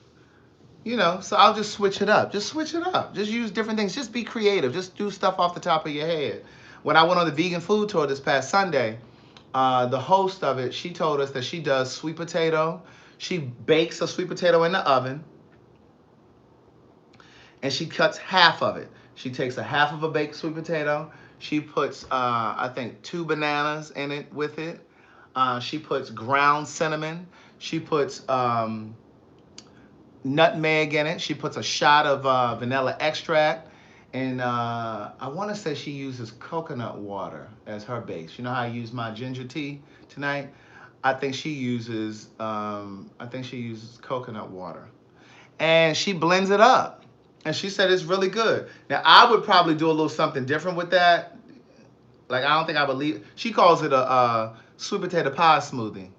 You know, so I'll just switch it up. Just use different things. Just be creative. Just do stuff off the top of your head. When I went on the vegan food tour this past Sunday, the host of it, she told us that she does sweet potato, She bakes a sweet potato in the oven, and she cuts half of it. She takes a half of a baked sweet potato. She puts, I think, 2 bananas in it with it. She puts ground cinnamon. She puts nutmeg in it. She puts a shot of vanilla extract. And I want to say she uses coconut water as her base. You know how I use my ginger tea tonight? I think she uses coconut water. And she blends it up. And she said it's really good. Now I would probably do a little something different with that. Like I don't think I would leave. She calls it a sweet potato pie smoothie.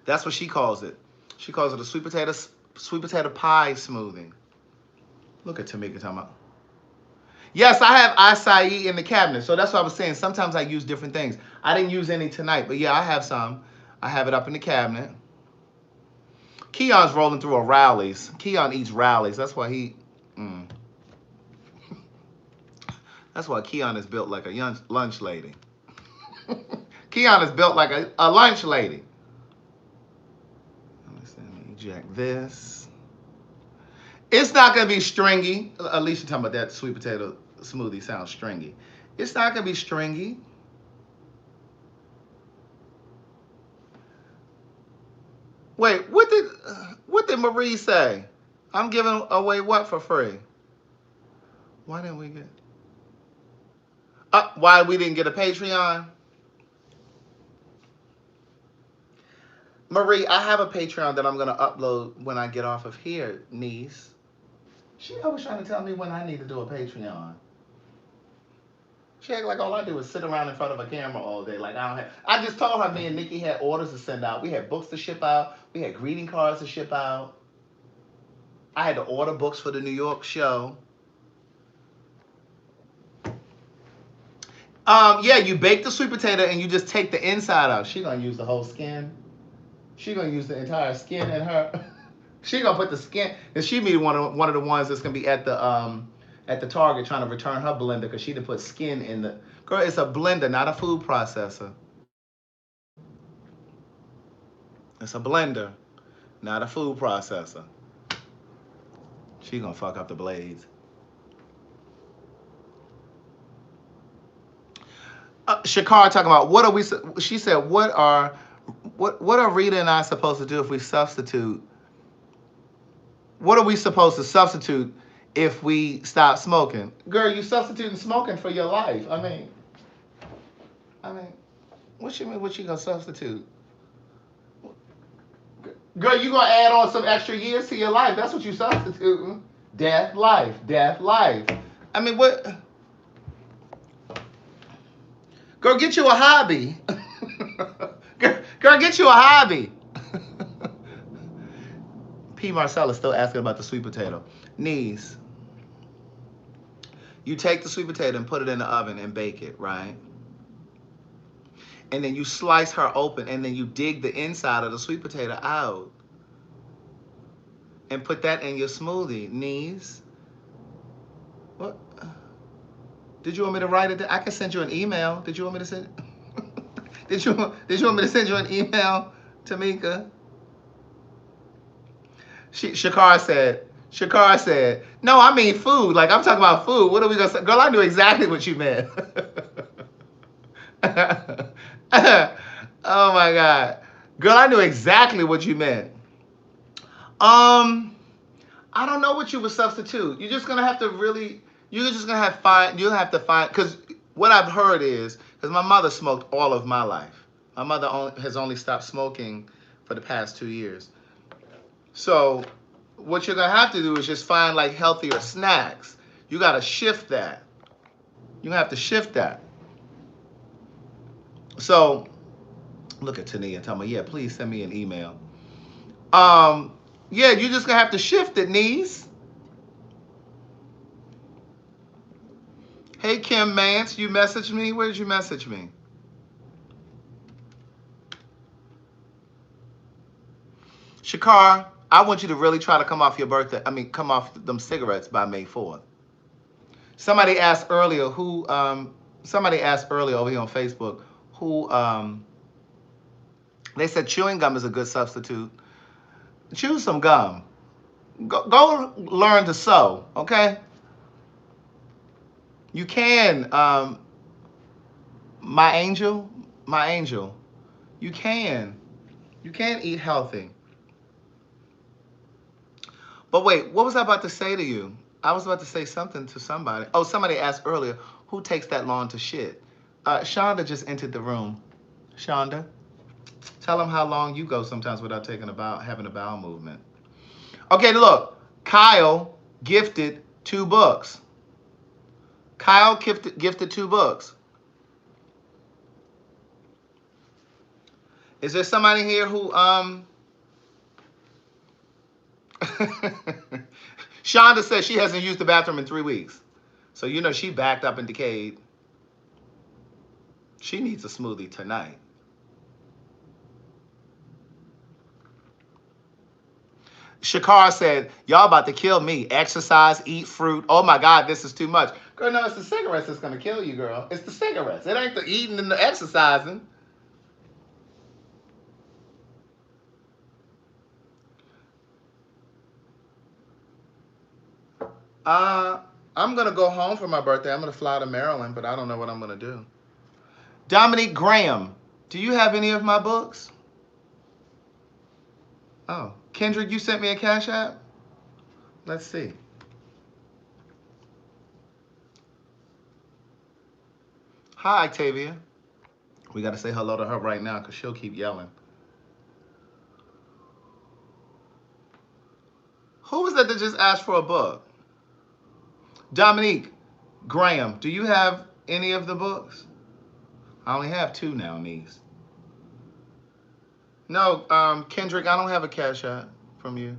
That's what she calls it. She calls it a sweet potato pie smoothie. Look at Tamika talking about. Yes, I have acai in the cabinet. So that's what I was saying. Sometimes I use different things. I didn't use any tonight, but yeah, I have some. I have it up in the cabinet. Keon's rolling through a Rowley's. Keon eats Rowley's. That's why he. That's why Keon is built like a lunch lady. Keon is built like a lunch lady. Let me eject this. It's not going to be stringy. Alicia talking about that sweet potato smoothie sounds stringy. It's not going to be stringy. Wait, what did Marie say? I'm giving away what for free? Why didn't we get? Why we didn't get a Patreon? Marie, I have a Patreon that I'm going to upload when I get off of here, niece. She always trying to tell me when I need to do a Patreon. She act like all I do is sit around in front of a camera all day. Like I don't have. I just told her me and Nikki had orders to send out. We had books to ship out. We had greeting cards to ship out. I had to order books for the New York show. Yeah, you bake the sweet potato and you just take the inside out. She gonna use the whole skin. She gonna use the entire skin in her. She gonna put the skin. And she be one of the ones that's gonna be at the Target trying to return her blender because she didn't put skin in the. Girl, it's a blender, not a food processor. It's a blender, not a food processor. She gonna fuck up the blades. Shakar talking about what are we? She said, what are Rita and I supposed to do if we substitute? What are we supposed to substitute if we stop smoking? Girl, you substituting smoking for your life. I mean, what you mean? What you gonna substitute? Girl, you gonna add on some extra years to your life. That's what you substituting. Death, life, death, life. I mean, what? Girl, get you a hobby. Girl, get you a hobby. P. Marcella still asking about the sweet potato. Niece, you take the sweet potato and put it in the oven and bake it, right? And then you slice her open and then you dig the inside of the sweet potato out. And put that in your smoothie, niece. What? Did you want me to write it? I can send you an email. Did you want me to send? Did you want me to send you an email, Tamika? Shakar said, no, I mean food. Like I'm talking about food. What are we gonna say? Girl, I knew exactly what you meant. Oh my God. Girl, I knew exactly what you meant. I don't know what you would substitute. You're just gonna have to really. You're just gonna have to find. Because what I've heard is, because my mother smoked all of my life. My mother has only stopped smoking for the past 2 years. So what you're gonna have to do is just find like healthier snacks. You gotta shift that. You're gonna have to shift that. So look at Tania telling me, yeah, please send me an email. Yeah, you're just gonna have to shift it, niece. Hey Kim Mance, you messaged me? Where did you message me? Shakar, I want you to really try to come off your birthday. I mean, come off them cigarettes by May 4th. Somebody asked earlier somebody asked earlier over here on Facebook, They said chewing gum is a good substitute. Chew some gum. Go learn to sew, okay? You can, my angel, my angel. You can. You can eat healthy. But wait, what was I about to say to you? I was about to say something to somebody. Oh, somebody asked earlier, who takes that long to shit? Shonda just entered the room. Shonda, tell them how long you go sometimes without having a bowel movement. Okay, look, Kyle gifted 2 books. Kyle gifted 2 books. Is there somebody here who Shonda says she hasn't used the bathroom in 3 weeks. So you know she backed up and decayed. She needs a smoothie tonight. Shakar said, y'all about to kill me. Exercise, eat fruit. Oh my God, this is too much. Girl, no, it's the cigarettes that's going to kill you, girl. It's the cigarettes. It ain't the eating and the exercising. I'm going to go home for my birthday. I'm going to fly to Maryland, but I don't know what I'm going to do. Dominique Graham, do you have any of my books? Oh, Kendrick, you sent me a Cash App? Let's see. Hi, Octavia. We got to say hello to her right now because she'll keep yelling. Who was that just asked for a book? Dominique Graham, do you have any of the books? I only have 2 now, niece. No, Kendrick, I don't have a Cash App from you.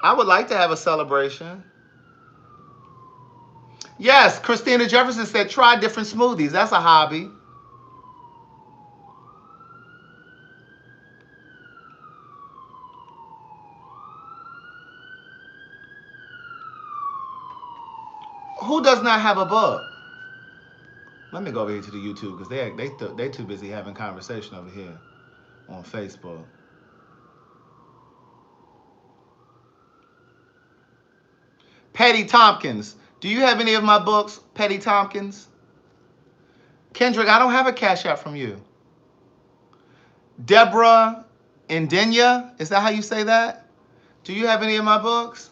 I would like to have a celebration. Yes, Christina Jefferson said try different smoothies. That's a hobby. Who does not have a book? Let me go over here to the YouTube because they too busy having conversation over here on Facebook. Petty Tompkins, do you have any of my books, Petty Tompkins? Kendrick, I don't have a Cash App from you. Deborah Indenia, is that how you say that? Do you have any of my books?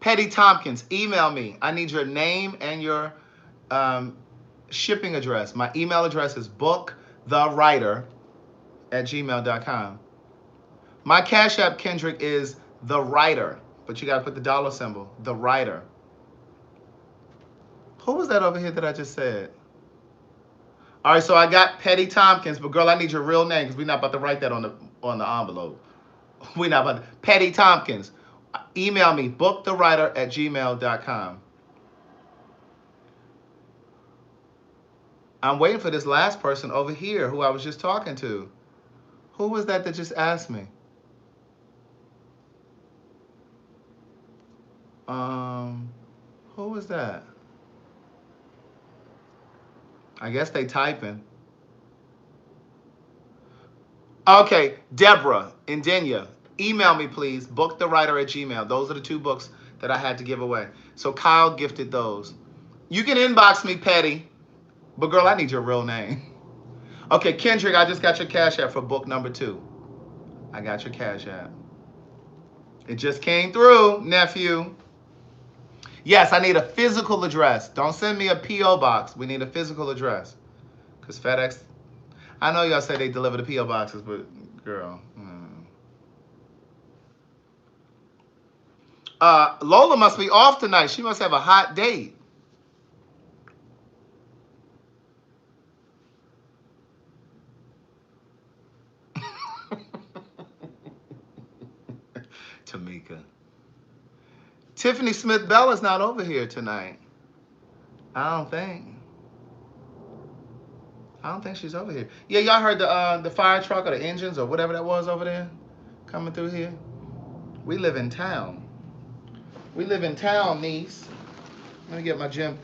Petty Tompkins, email me. I need your name and your shipping address. My email address is booktherewriter@gmail.com. My Cash App, Kendrick, is the writer, but you got to put the dollar symbol, the writer. Who was that over here that I just said? All right, so I got Petty Tompkins, but girl, I need your real name because we're not about to write that on the envelope. We're not about to. Petty Tompkins. Email me, booktherewriter@gmail.com. I'm waiting for this last person over here who I was just talking to. Who was that just asked me? Who was that? I guess they typing. Okay, Deborah Indenia. Email me, please. Booktherewriter@gmail. Those are the 2 books that I had to give away. So Kyle gifted those. You can inbox me, Petty. But girl, I need your real name. Okay, Kendrick, I just got your Cash App for book number 2. I got your Cash App. It just came through, nephew. Yes, I need a physical address. Don't send me a P.O. box. We need a physical address. Because FedEx, I know y'all say they deliver the P.O. boxes, but girl. Lola must be off tonight. She must have a hot date. Tamika. Tiffany Smith Bell is not over here tonight. I don't think she's over here. Yeah, y'all heard the fire truck or the engines or whatever that was over there coming through here. We live in town. We live in town, niece. Let me get my gym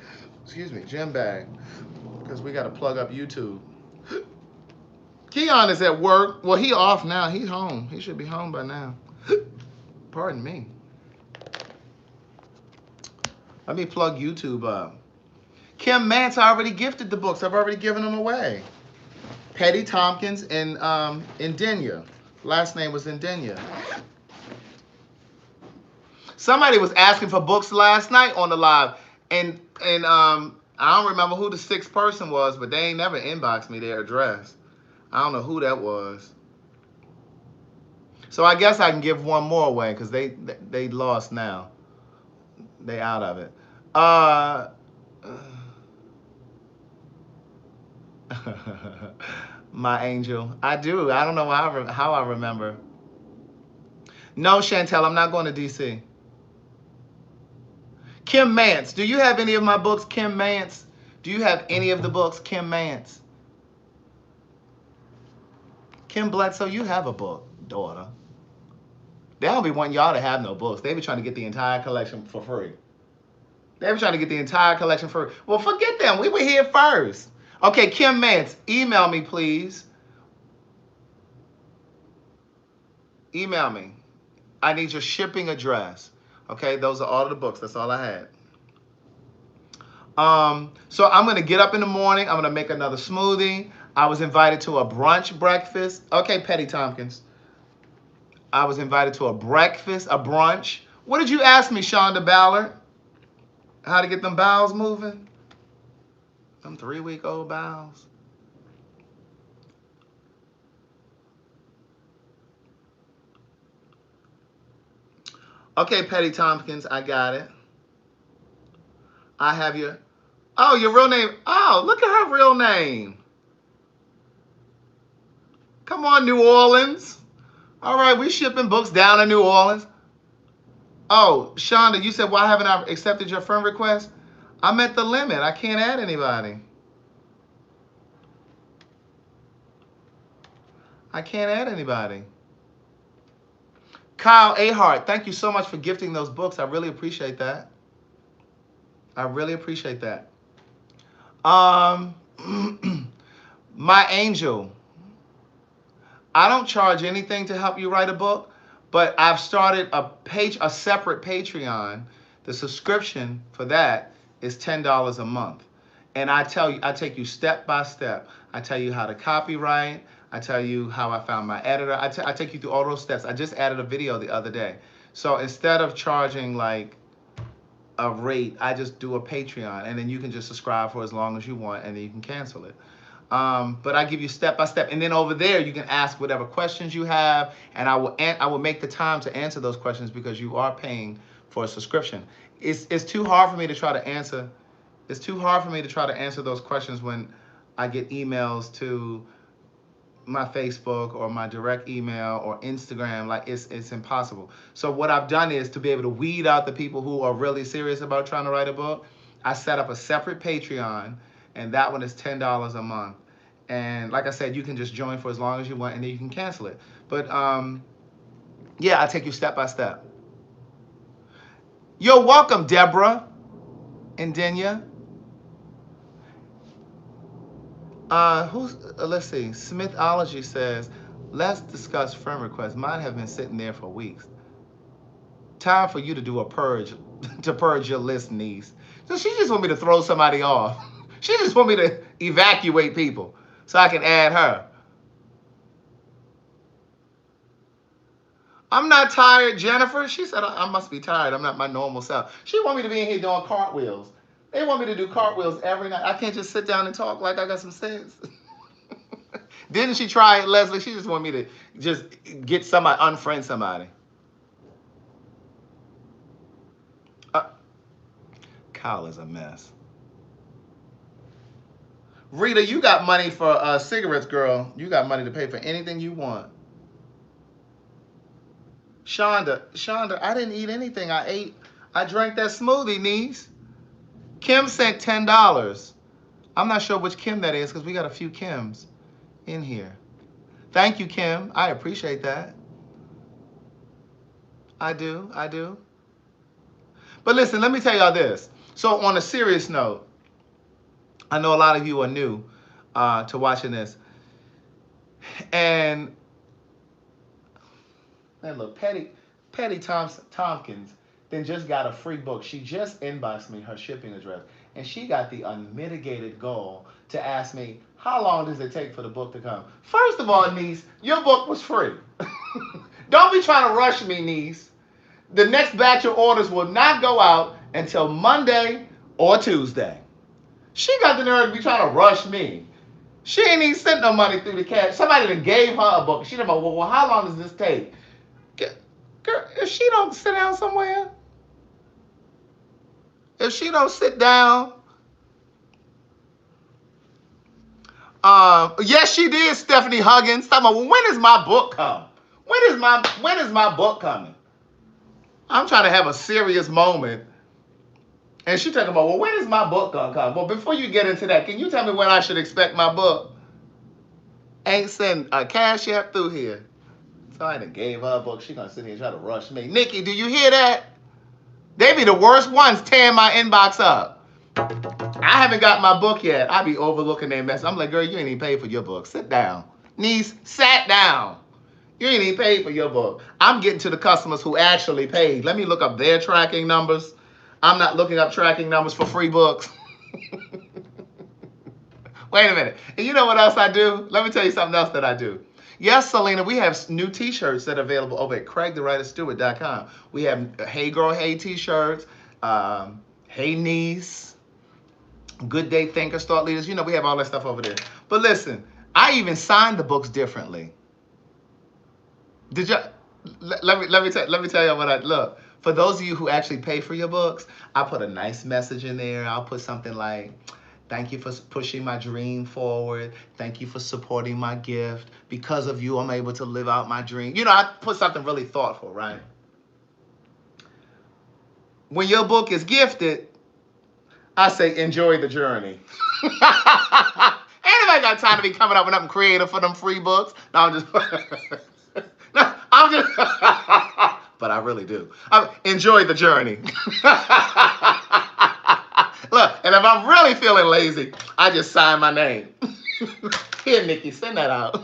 bag. Because we got to plug up YouTube. Keon is at work. Well, he off now. He's home. He should be home by now. Pardon me. Let me plug YouTube up. Kim Mance, I already gifted the books. I've already given them away. Petty Tompkins and Indenia. Last name was Indenia. Somebody was asking for books last night on the live, and I don't remember who the sixth person was, but they ain't never inboxed me their address. I don't know who that was. So I guess I can give one more away because they lost now. They out of it. My angel. I do. I don't know how I remember. No, Chantel, I'm not going to D.C. Kim Mance. Do you have any of my books, Kim Mance? Do you have any of the books, Kim Mance? Kim Bledsoe, you have a book, daughter. They don't be wanting y'all to have no books. They be trying to get the entire collection for free. They be trying to get the entire collection for free. Well, forget them. We were here first. Okay, Kim Mance, email me, please. Email me. I need your shipping address. Okay, those are all of the books. That's all I had. So I'm going to get up in the morning. I'm going to make another smoothie. I was invited to a brunch breakfast. Okay, Petty Tompkins. I was invited to a brunch. What did you ask me, Shonda Ballard? How to get them bowels moving? Them 3-week-old bowels. Okay, Petty Tompkins, I got it. I have your... Oh, your real name. Oh, look at her real name. Come on, New Orleans. All right, we shipping books down to New Orleans. Oh, Shonda, you said, why haven't I accepted your friend request? I'm at the limit. I can't add anybody. I can't add anybody. Kyle Ahart, thank you so much for gifting those books. I really appreciate that. I really appreciate that. My angel, I don't charge anything to help you write a book, but I've started a separate Patreon. The subscription for that is $10 a month. And I take you step by step. I tell you how to copyright. I tell you how I found my editor. I take you through all those steps. I just added a video the other day. So instead of charging like a rate, I just do a Patreon, and then you can just subscribe for as long as you want, and then you can cancel it. But I give you step by step, and then over there you can ask whatever questions you have, and I will make the time to answer those questions because you are paying for a subscription. It's too hard for me to try to answer. It's too hard for me to try to answer those questions when I get emails to my Facebook or my direct email or Instagram. Like it's impossible. So what I've done is to be able to weed out the people who are really serious about trying to write a book. I set up a separate Patreon, and that one is $10 a month. And like I said, you can just join for as long as you want, and then you can cancel it. But yeah, I take you step by step. You're welcome, Deborah and Denya. Let's see. Smithology says, let's discuss friend requests. Mine have been sitting there for weeks. Time for you to do a purge, to purge your list, niece. So she just want me to throw somebody off. She just want me to evacuate people so I can add her. I'm not tired, Jennifer. She said, I must be tired. I'm not my normal self. She want me to be in here doing cartwheels. They want me to do cartwheels every night. I can't just sit down and talk like I got some sense. Didn't she try it, Leslie? She just want me to just get somebody, unfriend somebody. Kyle is a mess. Rita, you got money for cigarettes, girl. You got money to pay for anything you want. Shonda, I didn't eat anything. I drank that smoothie, niece. Kim sent $10. I'm not sure which Kim that is because we got a few Kims in here. Thank you, Kim. I appreciate that. I do. I do. But listen, let me tell y'all this. So on a serious note, I know a lot of you are new to watching this. And man, look, Petty Tompkins then just got a free book. She just inboxed me her shipping address. And she got the unmitigated goal to ask me, how long does it take for the book to come? First of all, niece, your book was free. Don't be trying to rush me, niece. The next batch of orders will not go out until Monday or Tuesday. She got the nerve to be trying to rush me. She ain't even sent no money through the cash. Somebody that gave her a book. She done, well, how long does this take? Girl, if she don't sit down somewhere, if she don't sit down, yes, she did, Stephanie Huggins. Talking about, well, when is my book come? When is my book coming? I'm trying to have a serious moment. And she talking about, well, when is my book gonna come? Well, before you get into that, can you tell me when I should expect my book? Ain't sent a cash app through here. So I done gave her a book. She gonna sit here and try to rush me. Nikki, do you hear that? They be the worst ones tearing my inbox up. I haven't got my book yet. I be overlooking their mess. I'm like, girl, you ain't even paid for your book. Sit down. Niece, sat down. You ain't even paid for your book. I'm getting to the customers who actually paid. Let me look up their tracking numbers. I'm not looking up tracking numbers for free books. Wait a minute. And you know what else I do? Let me tell you something else that I do. Yes, Selena, we have new t-shirts that are available over at CraigTheWriterStewart.com. We have Hey Girl, Hey t-shirts, Hey Niece, Good Day Thinkers, Thought Leaders. You know, we have all that stuff over there. But listen, I even signed the books differently. Did you? Let me tell you what I look. For those of you who actually pay for your books, I put a nice message in there. I'll put something like, thank you for pushing my dream forward. Thank you for supporting my gift. Because of you, I'm able to live out my dream. You know, I put something really thoughtful, right? When your book is gifted, I say, enjoy the journey. Anybody got time to be coming up with nothing creative for them free books? No, I'm just... no, I'm just... but I really do. Enjoy the journey. Look, and if I'm really feeling lazy, I just sign my name. Here, Nikki, send that out.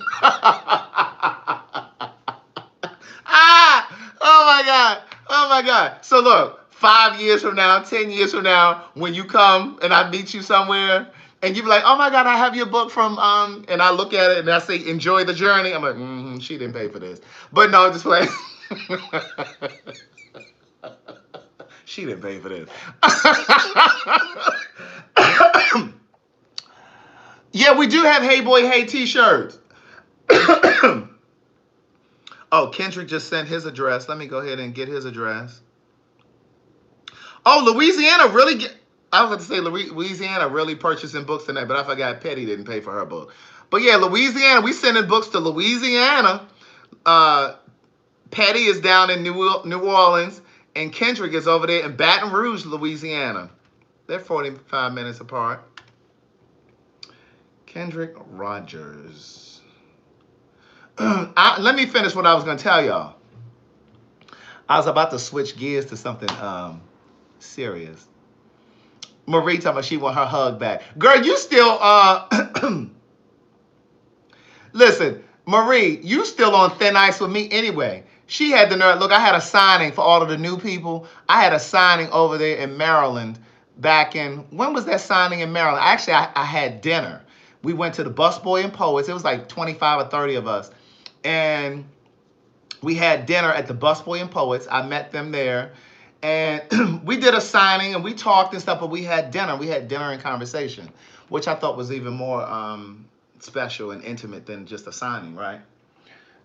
Oh my God. Oh my God. So look, 5 years from now, 10 years from now, when you come and I meet you somewhere, and you be like, oh my God, I have your book from, and I look at it and I say, enjoy the journey. I'm like, she didn't pay for this. But no, just like, she didn't pay for this. Yeah, we do have Hey Boy, Hey t-shirts. Oh, Kendrick just sent his address. Let me go ahead and get his address. Oh, Louisiana really I was going to say Louisiana really purchasing books tonight, but I forgot Petty didn't pay for her book. But yeah, Louisiana, we sending books to Louisiana. Petty is down in New Orleans, and Kendrick is over there in Baton Rouge, Louisiana. They're 45 minutes apart. Kendrick Rogers. Let me finish what I was going to tell y'all. I was about to switch gears to something serious. Marie talking about she want her hug back. Girl, you still listen, Marie, you still on thin ice with me anyway. She had the nerve. Look, I had a signing for all of the new people. I had a signing over there in Maryland back in, when was that signing in Maryland? Actually, I had dinner. We went to the Busboy and Poets. It was like 25 or 30 of us. And we had dinner at the Busboy and Poets. I met them there. And we did a signing and we talked and stuff, but we had dinner. We had dinner and conversation, which I thought was even more special and intimate than just a signing, right?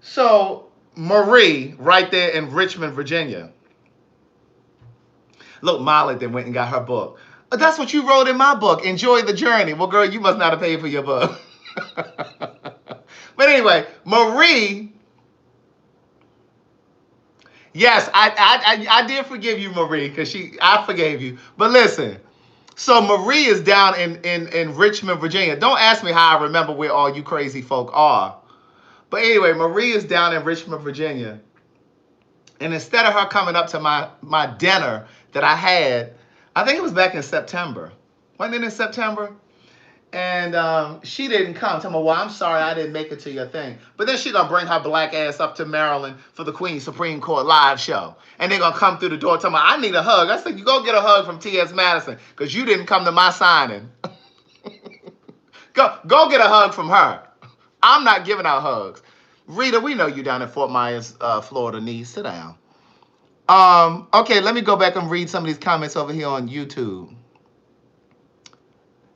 So Marie, right there in Richmond, Virginia. Look, Molly then went and got her book. That's what you wrote in my book. Enjoy the journey. Well, girl, you must not have paid for your book. But anyway, Marie. Yes, I did forgive you, Marie, because I forgave you. But listen, so Marie is down in Richmond, Virginia. Don't ask me how I remember where all you crazy folk are. But anyway, Marie is down in Richmond, Virginia. And instead of her coming up to my dinner that I had, I think it was back in September. Wasn't it in September? And she didn't come. Tell me, well, I'm sorry I didn't make it to your thing. But then she gonna bring her black ass up to Maryland for the Queen's Supreme Court live show. And they're gonna come through the door telling me, I need a hug. I said, you go get a hug from T.S. Madison, because you didn't come to my signing. Go get a hug from her. I'm not giving out hugs. Rita, we know you down in Fort Myers, Florida, niece. Sit down. Okay, let me go back and read some of these comments over here on YouTube.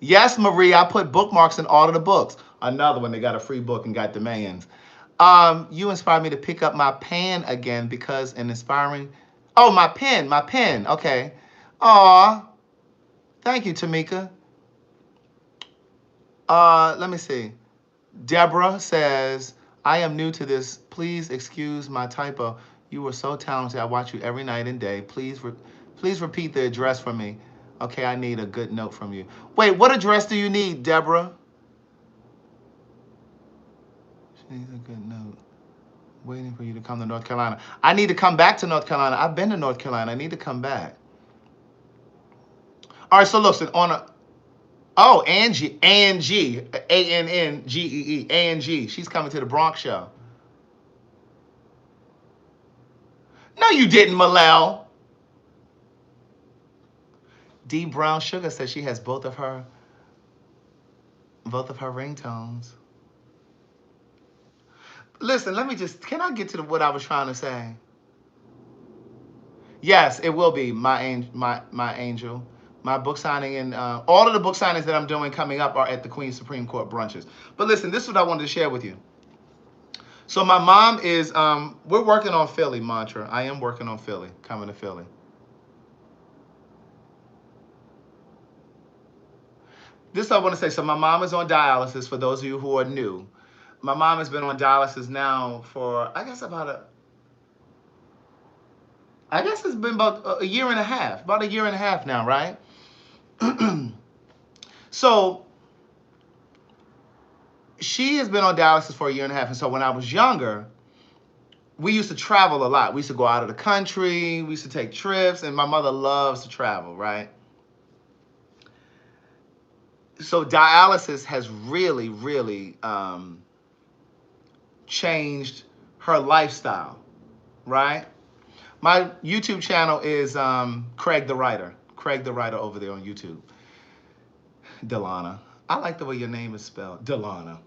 Yes, Marie, I put bookmarks in all of the books. Another one, they got a free book and got demands. You inspired me to pick up my pen again because an inspiring... Oh, my pen. Okay. Aw. Thank you, Tamika. Let me see. Deborah says, I am new to this. Please excuse my typo. You were so talented. I watch you every night and day. Please repeat the address for me. Okay, I need a good note from you. Wait, what address do you need, Deborah? She needs a good note. Waiting for you to come to North Carolina. I need to come back to North Carolina. I've been to North Carolina. I need to come back. All right, so listen, Angie, Anngee, Angie. She's coming to the Bronx show. No, you didn't, Malel. D. Brown Sugar says she has both of her ringtones. Listen, can I get to what I was trying to say? Yes, it will be my angel. My book signing and all of the book signings that I'm doing coming up are at the Queen's Supreme Court brunches. But listen, this is what I wanted to share with you. So my mom is, we're working on Philly, Mantra. I am working on Philly, coming to Philly. This I want to say. So my mom is on dialysis, for those of you who are new. My mom has been on dialysis now for, I guess it's been about a year and a half. About a year and a half now, right? So she has been on dialysis for a year and a half. And so when I was younger, we used to travel a lot. We used to go out of the country. We used to take trips. And my mother loves to travel, right? So dialysis has really, really changed her lifestyle, right? My YouTube channel is Craig the Writer. Craig the Writer over there on YouTube. Delana. I like the way your name is spelled. Delana.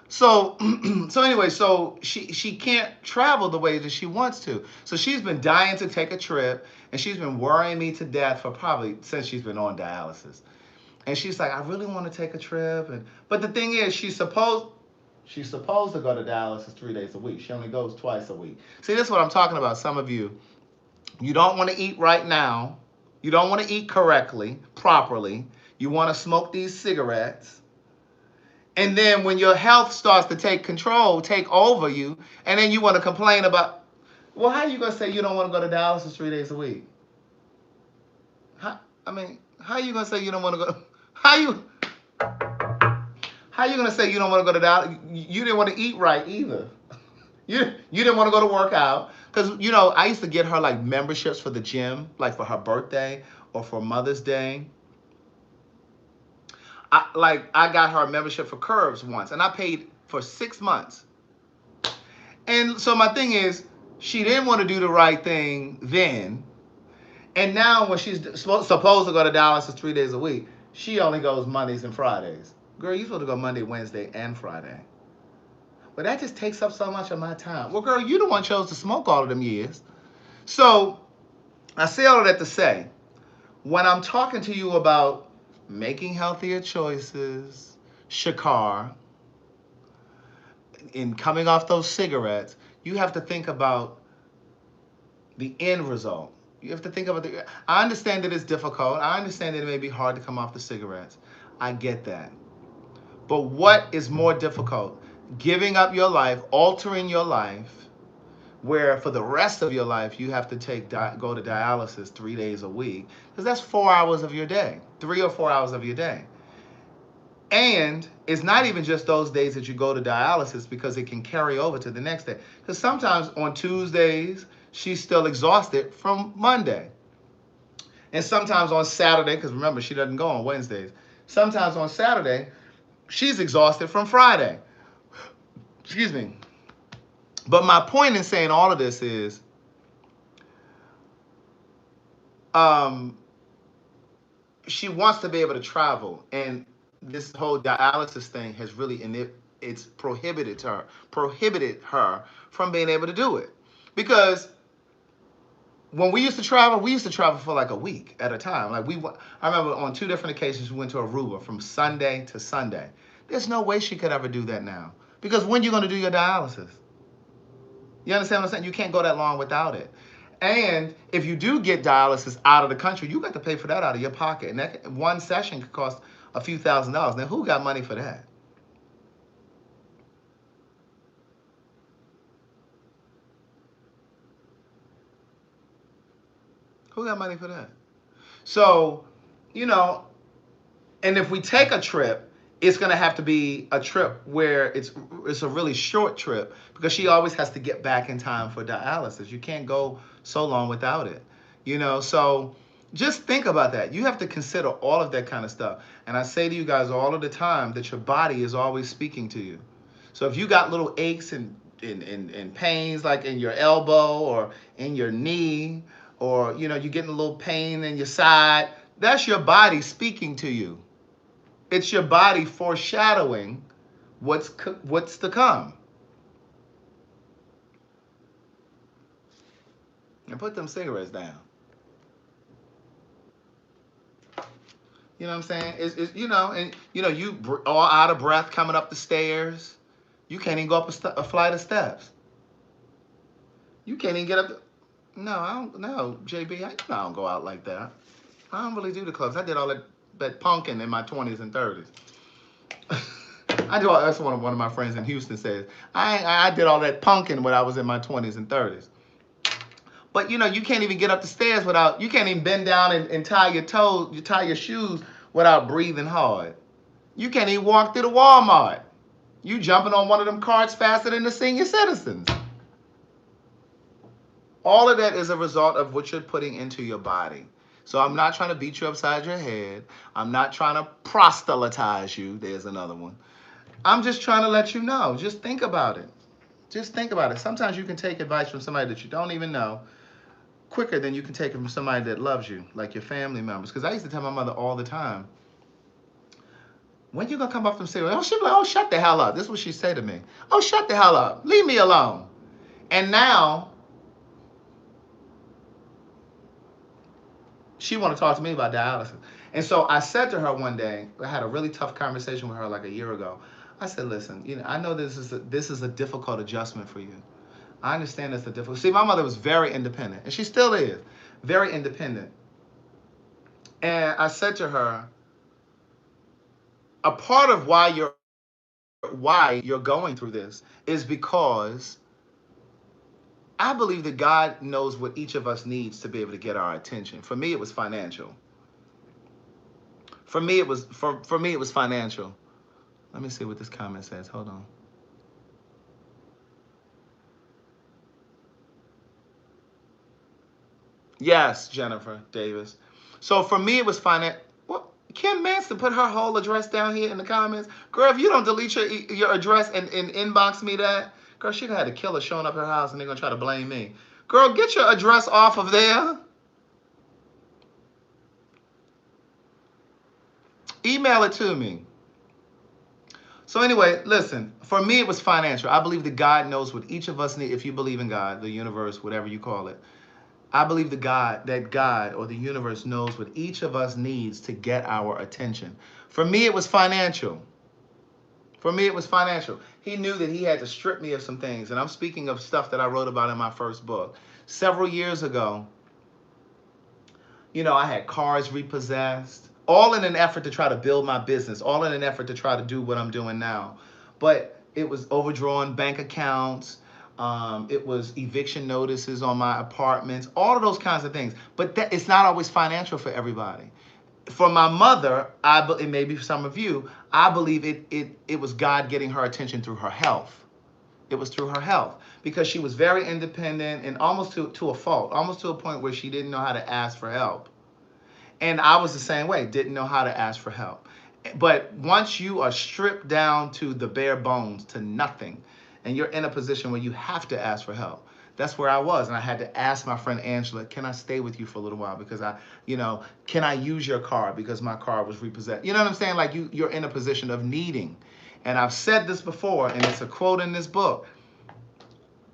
So, anyway, so she can't travel the way that she wants to. So she's been dying to take a trip, and she's been worrying me to death for probably since she's been on dialysis. And she's like, I really want to take a trip. But the thing is, she's supposed to go to dialysis 3 days a week. She only goes twice a week. See, this is what I'm talking about. Some of you don't want to eat right now. You don't want to eat correctly, properly. You want to smoke these cigarettes. And then when your health starts to take over you, and then you want to complain about, well, how are you going to say you don't want to go to dialysis 3 days a week? How are you going to say you don't want to go? How are you going to say you don't want to go to dialysis? You didn't want to eat right either. You didn't want to go to work out. Because, I used to get her, like, memberships for the gym, like, for her birthday or for Mother's Day. I got her a membership for Curves once, and I paid for 6 months. And so my thing is, she didn't want to do the right thing then. And now when she's supposed to go to dialysis 3 days a week, she only goes Mondays and Fridays. Girl, you're supposed to go Monday, Wednesday, and Friday. But that just takes up so much of my time. Well, girl, you the one chose to smoke all of them years. So I say all of that to say, when I'm talking to you about making healthier choices, Shakar, in coming off those cigarettes, you have to think about the end result. You have to think about I understand that it's difficult. I understand that it may be hard to come off the cigarettes. I get that. But what is more difficult? Giving up your life, altering your life, where for the rest of your life you have to go to dialysis 3 days a week, because that's 4 hours of your day, 3 or 4 hours of your day. And it's not even just those days that you go to dialysis, because it can carry over to the next day. Because sometimes on Tuesdays, she's still exhausted from Monday. And sometimes on Saturday, because remember, she doesn't go on Wednesdays. Sometimes on Saturday, she's exhausted from Friday. Excuse me. But my point in saying all of this is, she wants to be able to travel, and this whole dialysis thing has really, and it's prohibited her from being able to do it, because when we used to travel for like a week at a time. Like I remember on 2 different occasions we went to Aruba from Sunday to Sunday. There's no way she could ever do that now, because when you going to do your dialysis? You understand what I'm saying? You can't go that long without it. And if you do get dialysis out of the country, you got to pay for that out of your pocket. And that one session could cost a few $1,000s. Now, who got money for that? Who got money for that? So, you know, and if we take a trip, it's going to have to be a trip where it's a really short trip, because she always has to get back in time for dialysis. You can't go so long without it, you know. So just think about that. You have to consider all of that kind of stuff. And I say to you guys all of the time that your body is always speaking to you. So if you got little aches and pains, like in your elbow or in your knee, or, you know, you're getting a little pain in your side, that's your body speaking to you. It's your body foreshadowing what's to come. And put them cigarettes down. You know what I'm saying? It's you know, and you know, you all out of breath coming up the stairs. You can't even go up a flight of steps. You can't even get up. No, I don't. No, JB, I don't go out like that. I don't really do the clubs. I did all that punking in my 20s and 30s. That's what one of my friends in Houston says. I did all that punking when I was in my 20s and 30s. But you know, you can't even get up the stairs without, you can't even bend down and tie your toes, you tie your shoes without breathing hard. You can't even walk through the Walmart. You jumping on one of them carts faster than the senior citizens. All of that is a result of what you're putting into your body. So I'm not trying to beat you upside your head. I'm not trying to proselytize you. There's another one. I'm just trying to let you know. Just think about it. Just think about it. Sometimes you can take advice from somebody that you don't even know quicker than you can take it from somebody that loves you, like your family members. Because I used to tell my mother all the time, when you gonna come off them cigarettes? Oh, she'd be like, oh, shut the hell up. This is what she'd say to me. Oh, shut the hell up. Leave me alone. And now she want to talk to me about dialysis. And so I said to her one day, I had a really tough conversation with her like a year ago. I said, listen, you know, I know this is a difficult adjustment for you. I understand it's a difficult. See, my mother was very independent, and she still is very independent. And I said to her, a part of why you're going through this is because I believe that God knows what each of us needs to be able to get our attention. For me, it was financial. For me, it was financial. Let me see what this comment says. Hold on. Yes, Jennifer Davis. So for me, it was financial. Well, Kim Manson put her whole address down here in the comments. Girl, if you don't delete your address and inbox me that, girl, she had a killer showing up at her house and they're going to try to blame me. Girl, get your address off of there. Email it to me. So anyway, listen, for me, it was financial. I believe that God knows what each of us need. If you believe in God, the universe, whatever you call it, I believe that God or the universe knows what each of us needs to get our attention. For me, it was financial. For me, it was financial. He knew that he had to strip me of some things. And I'm speaking of stuff that I wrote about in my first book. Several years ago, you know, I had cars repossessed, all in an effort to try to build my business, all in an effort to try to do what I'm doing now. But it was overdrawn bank accounts. It was eviction notices on my apartments, all of those kinds of things. But it's not always financial for everybody. For my mother, and maybe for some of you, I believe it was God getting her attention through her health. It was through her health, because she was very independent and almost to a fault, almost to a point where she didn't know how to ask for help. And I was the same way, didn't know how to ask for help. But once you are stripped down to the bare bones, to nothing, and you're in a position where you have to ask for help, that's where I was. And I had to ask my friend Angela, can I stay with you for a little while? Because can I use your car? Because my car was repossessed. You know what I'm saying? Like you're in a position of needing. And I've said this before, and it's a quote in this book.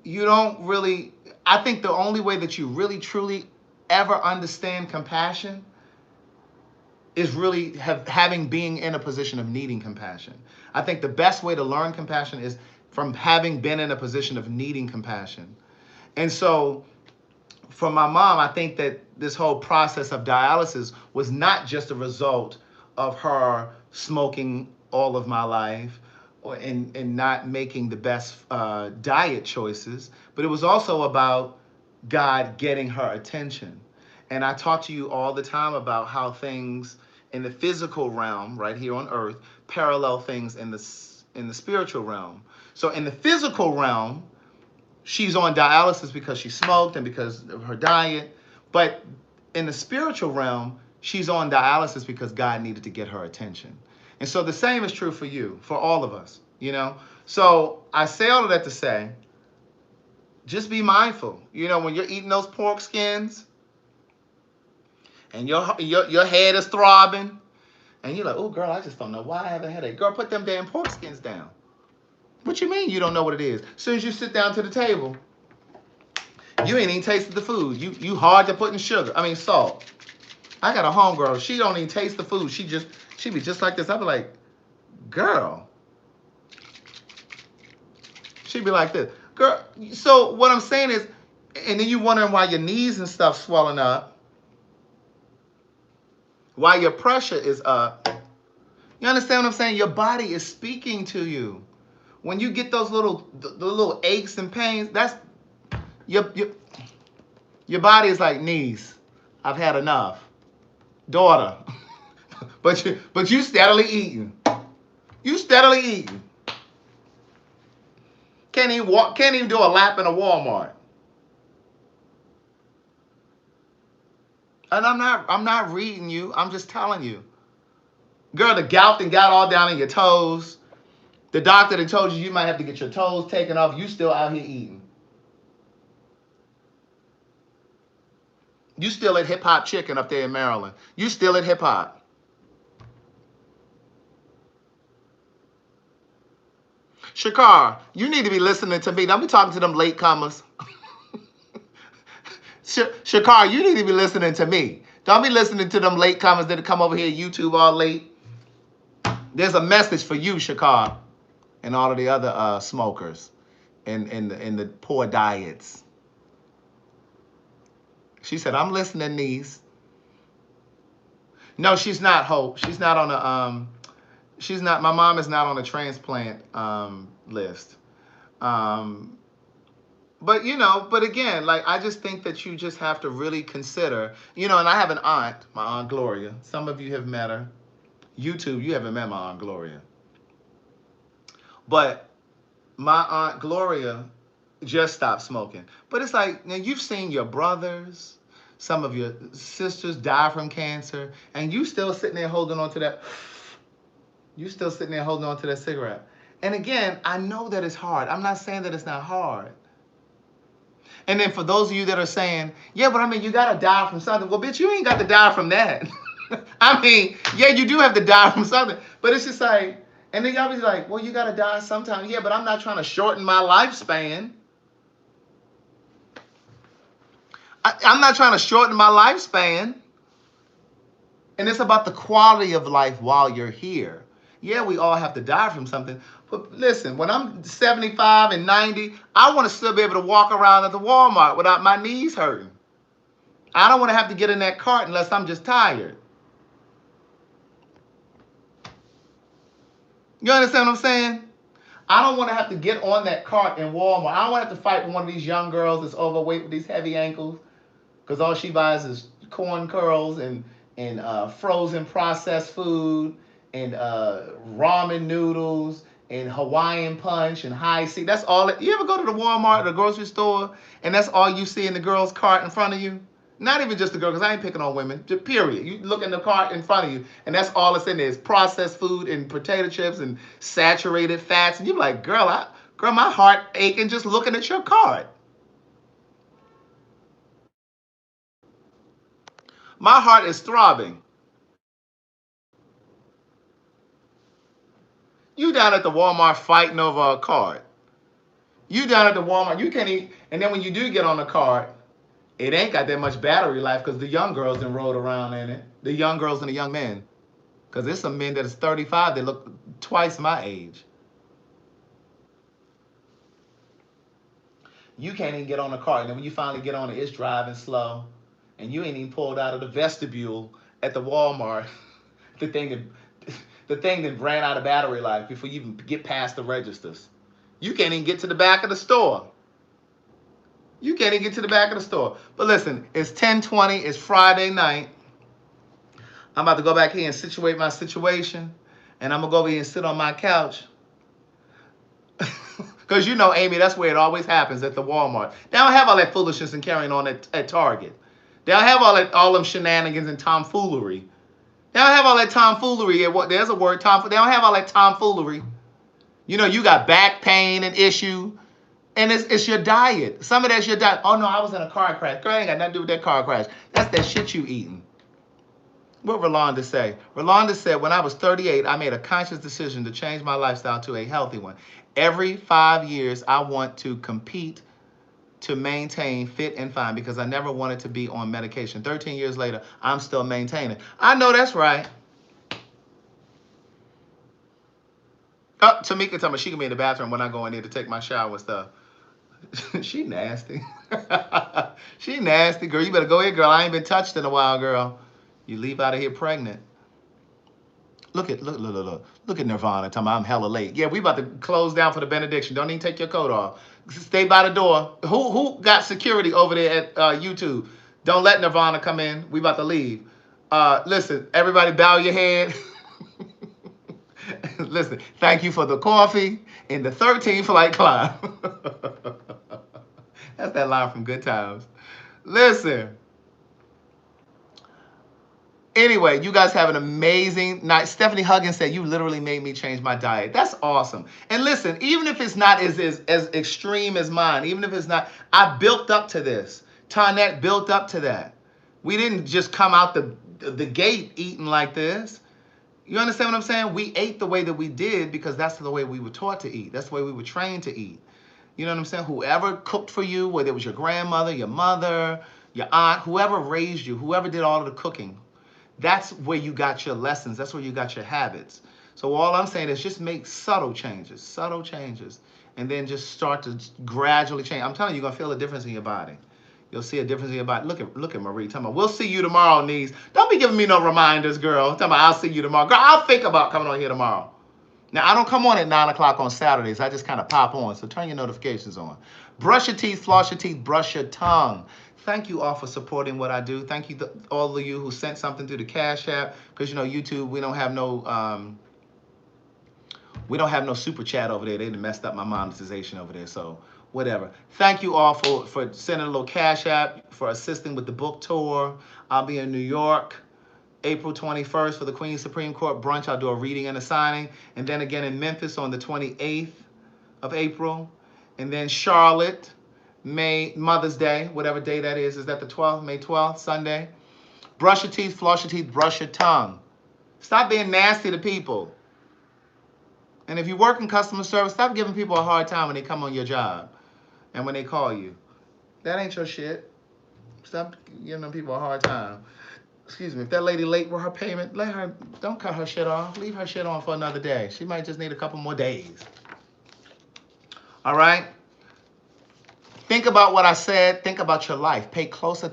I think the only way that you really, truly ever understand compassion is really being in a position of needing compassion. I think the best way to learn compassion is from having been in a position of needing compassion. And so for my mom, I think that this whole process of dialysis was not just a result of her smoking all of my life and not making the best diet choices, but it was also about God getting her attention. And I talk to you all the time about how things in the physical realm, right here on earth, parallel things in the spiritual realm. So in the physical realm, she's on dialysis because she smoked and because of her diet. But in the spiritual realm, she's on dialysis because God needed to get her attention. And so the same is true for you, for all of us, So I say all of that to say, just be mindful. When you're eating those pork skins and your head is throbbing and you're like, oh, girl, I just don't know why I have a headache. Girl, put them damn pork skins down. What you mean you don't know what it is? As soon as you sit down to the table, you ain't even tasted the food. You hard to put in salt. I got a homegirl. She don't even taste the food. She be just like this. I be like, girl. She be like this. Girl, so what I'm saying is, and then you wondering why your knees and stuff swelling up, why your pressure is up. You understand what I'm saying? Your body is speaking to you. When you get those little aches and pains, that's your body is like, knees, I've had enough. Daughter. but you steadily eating. You steadily eating. Can't even do a lap in a Walmart. And I'm not reading you. I'm just telling you. Girl, the gout and got all down in your toes. The doctor that told you might have to get your toes taken off. You still out here eating. You still at Hip Hop Chicken up there in Maryland. You still at Hip Hop. Shakar, you need to be listening to me. Don't be talking to them latecomers. Shakar, you need to be listening to me. Don't be listening to them latecomers that come over here YouTube all late. There's a message for you, Shakar, and all of the other smokers in the poor diets. She said, I'm listening, niece. No, she's not, Hope. She's not on my mom is not on the transplant list. But again, like, I just think that you just have to really consider, and I have an aunt, my Aunt Gloria. Some of you have met her. YouTube, you haven't met my Aunt Gloria. But my Aunt Gloria just stopped smoking. But it's like, now you've seen your brothers, some of your sisters die from cancer, and you still sitting there holding on to that. You still sitting there holding on to that cigarette. And again, I know that it's hard. I'm not saying that it's not hard. And then for those of you that are saying, yeah, but you got to die from something. Well, bitch, you ain't got to die from that. Yeah, you do have to die from something. But it's just like, and then y'all be like, well, you got to die sometime. Yeah, but I'm not trying to shorten my lifespan. I'm not trying to shorten my lifespan. And it's about the quality of life while you're here. Yeah, we all have to die from something. But listen, when I'm 75 and 90, I want to still be able to walk around at the Walmart without my knees hurting. I don't want to have to get in that cart unless I'm just tired. You understand what I'm saying? I don't want to have to get on that cart in Walmart. I don't want to have to fight with one of these young girls that's overweight with these heavy ankles, because all she buys is corn curls and frozen processed food and ramen noodles and Hawaiian punch and high C. That's all. You ever go to the Walmart or the grocery store and that's all you see in the girl's cart in front of you? Not even just the girl, because I ain't picking on women. Just period. You look in the cart in front of you, and that's all that's in there is processed food and potato chips and saturated fats. And you're like, girl, my heart aching just looking at your cart. My heart is throbbing. You down at the Walmart fighting over a cart. You down at the Walmart, you can't eat. And then when you do get on the cart, it ain't got that much battery life because the young girls done rode around in it. The young girls and the young men. Because there's some men that is 35 that look twice my age. You can't even get on the cart. And then when you finally get on it, it's driving slow. And you ain't even pulled out of the vestibule at the Walmart. the thing that ran out of battery life before you even get past the registers. You can't even get to the back of the store. You can't even get to the back of the store. But listen, it's 10:20. It's Friday night. I'm about to go back here and situate my situation. And I'm going to go over here and sit on my couch. Because you know, Amy, that's where it always happens, at the Walmart. They don't have all that foolishness and carrying on at Target. They don't have all them shenanigans and tomfoolery. They don't have all that tomfoolery. There's a word, tomfoolery. They don't have all that tomfoolery. You know, you got back pain and issue. And it's your diet. Some of that's your diet. Oh, no, I was in a car crash. Girl, I ain't got nothing to do with that car crash. That's that shit you eating. What Rolanda say? Rolanda said, when I was 38, I made a conscious decision to change my lifestyle to a healthy one. Every 5 years, I want to compete to maintain fit and fine because I never wanted to be on medication. 13 years later, I'm still maintaining. I know that's right. Oh, Tamika told me she can be in the bathroom when I go in there to take my shower and stuff. She nasty. She nasty, girl. You better go here, girl. I ain't been touched in a while, girl. You leave out of here pregnant. Look at Nirvana talking about I'm hella late. Yeah, we about to close down for the benediction. Don't even take your coat off. Stay by the door. Who got security over there at YouTube? Don't let Nirvana come in. We about to leave. Listen, everybody bow your head. Listen, thank you for the coffee in the 13th flight climb. That's that line from Good Times. Listen. Anyway, you guys have an amazing night. Stephanie Huggins said, you literally made me change my diet. That's awesome. And listen, even if it's not as extreme as mine, even if it's not, I built up to this. Tonette built up to that. We didn't just come out the gate eating like this. You understand what I'm saying? We ate the way that we did because that's the way we were taught to eat. That's the way we were trained to eat. You know what I'm saying? Whoever cooked for you, whether it was your grandmother, your mother, your aunt, whoever raised you, whoever did all of the cooking, that's where you got your lessons. That's where you got your habits. So all I'm saying is just make subtle changes, and then just start to gradually change. I'm telling you, you're going to feel a difference in your body. You'll see a difference in your body. Look at Marie. Talking about, we'll see you tomorrow, niece. Don't be giving me no reminders, girl. Talking about, I'll see you tomorrow. Girl, I'll think about coming on here tomorrow. Now, I don't come on at 9 o'clock on Saturdays. I just kind of pop on. So turn your notifications on. Brush your teeth, floss your teeth, brush your tongue. Thank you all for supporting what I do. Thank you to all of you who sent something through the Cash App. Because, you know, YouTube, we don't have no super chat over there. They messed up my monetization over there. So whatever. Thank you all for sending a little Cash App, for assisting with the book tour. I'll be in New York April 21st for the Queens Supreme Court brunch. I'll do a reading and a signing. And then again in Memphis on the 28th of April. And then Charlotte, Mother's Day, whatever day that is that the 12th, May 12th, Sunday. Brush your teeth, floss your teeth, brush your tongue. Stop being nasty to people. And if you work in customer service, stop giving people a hard time when they come on your job and when they call you. That ain't your shit. Stop giving them people a hard time. Excuse me, if that lady late with her payment, don't cut her shit off. Leave her shit on for another day. She might just need a couple more days. All right? Think about what I said. Think about your life. Pay close attention.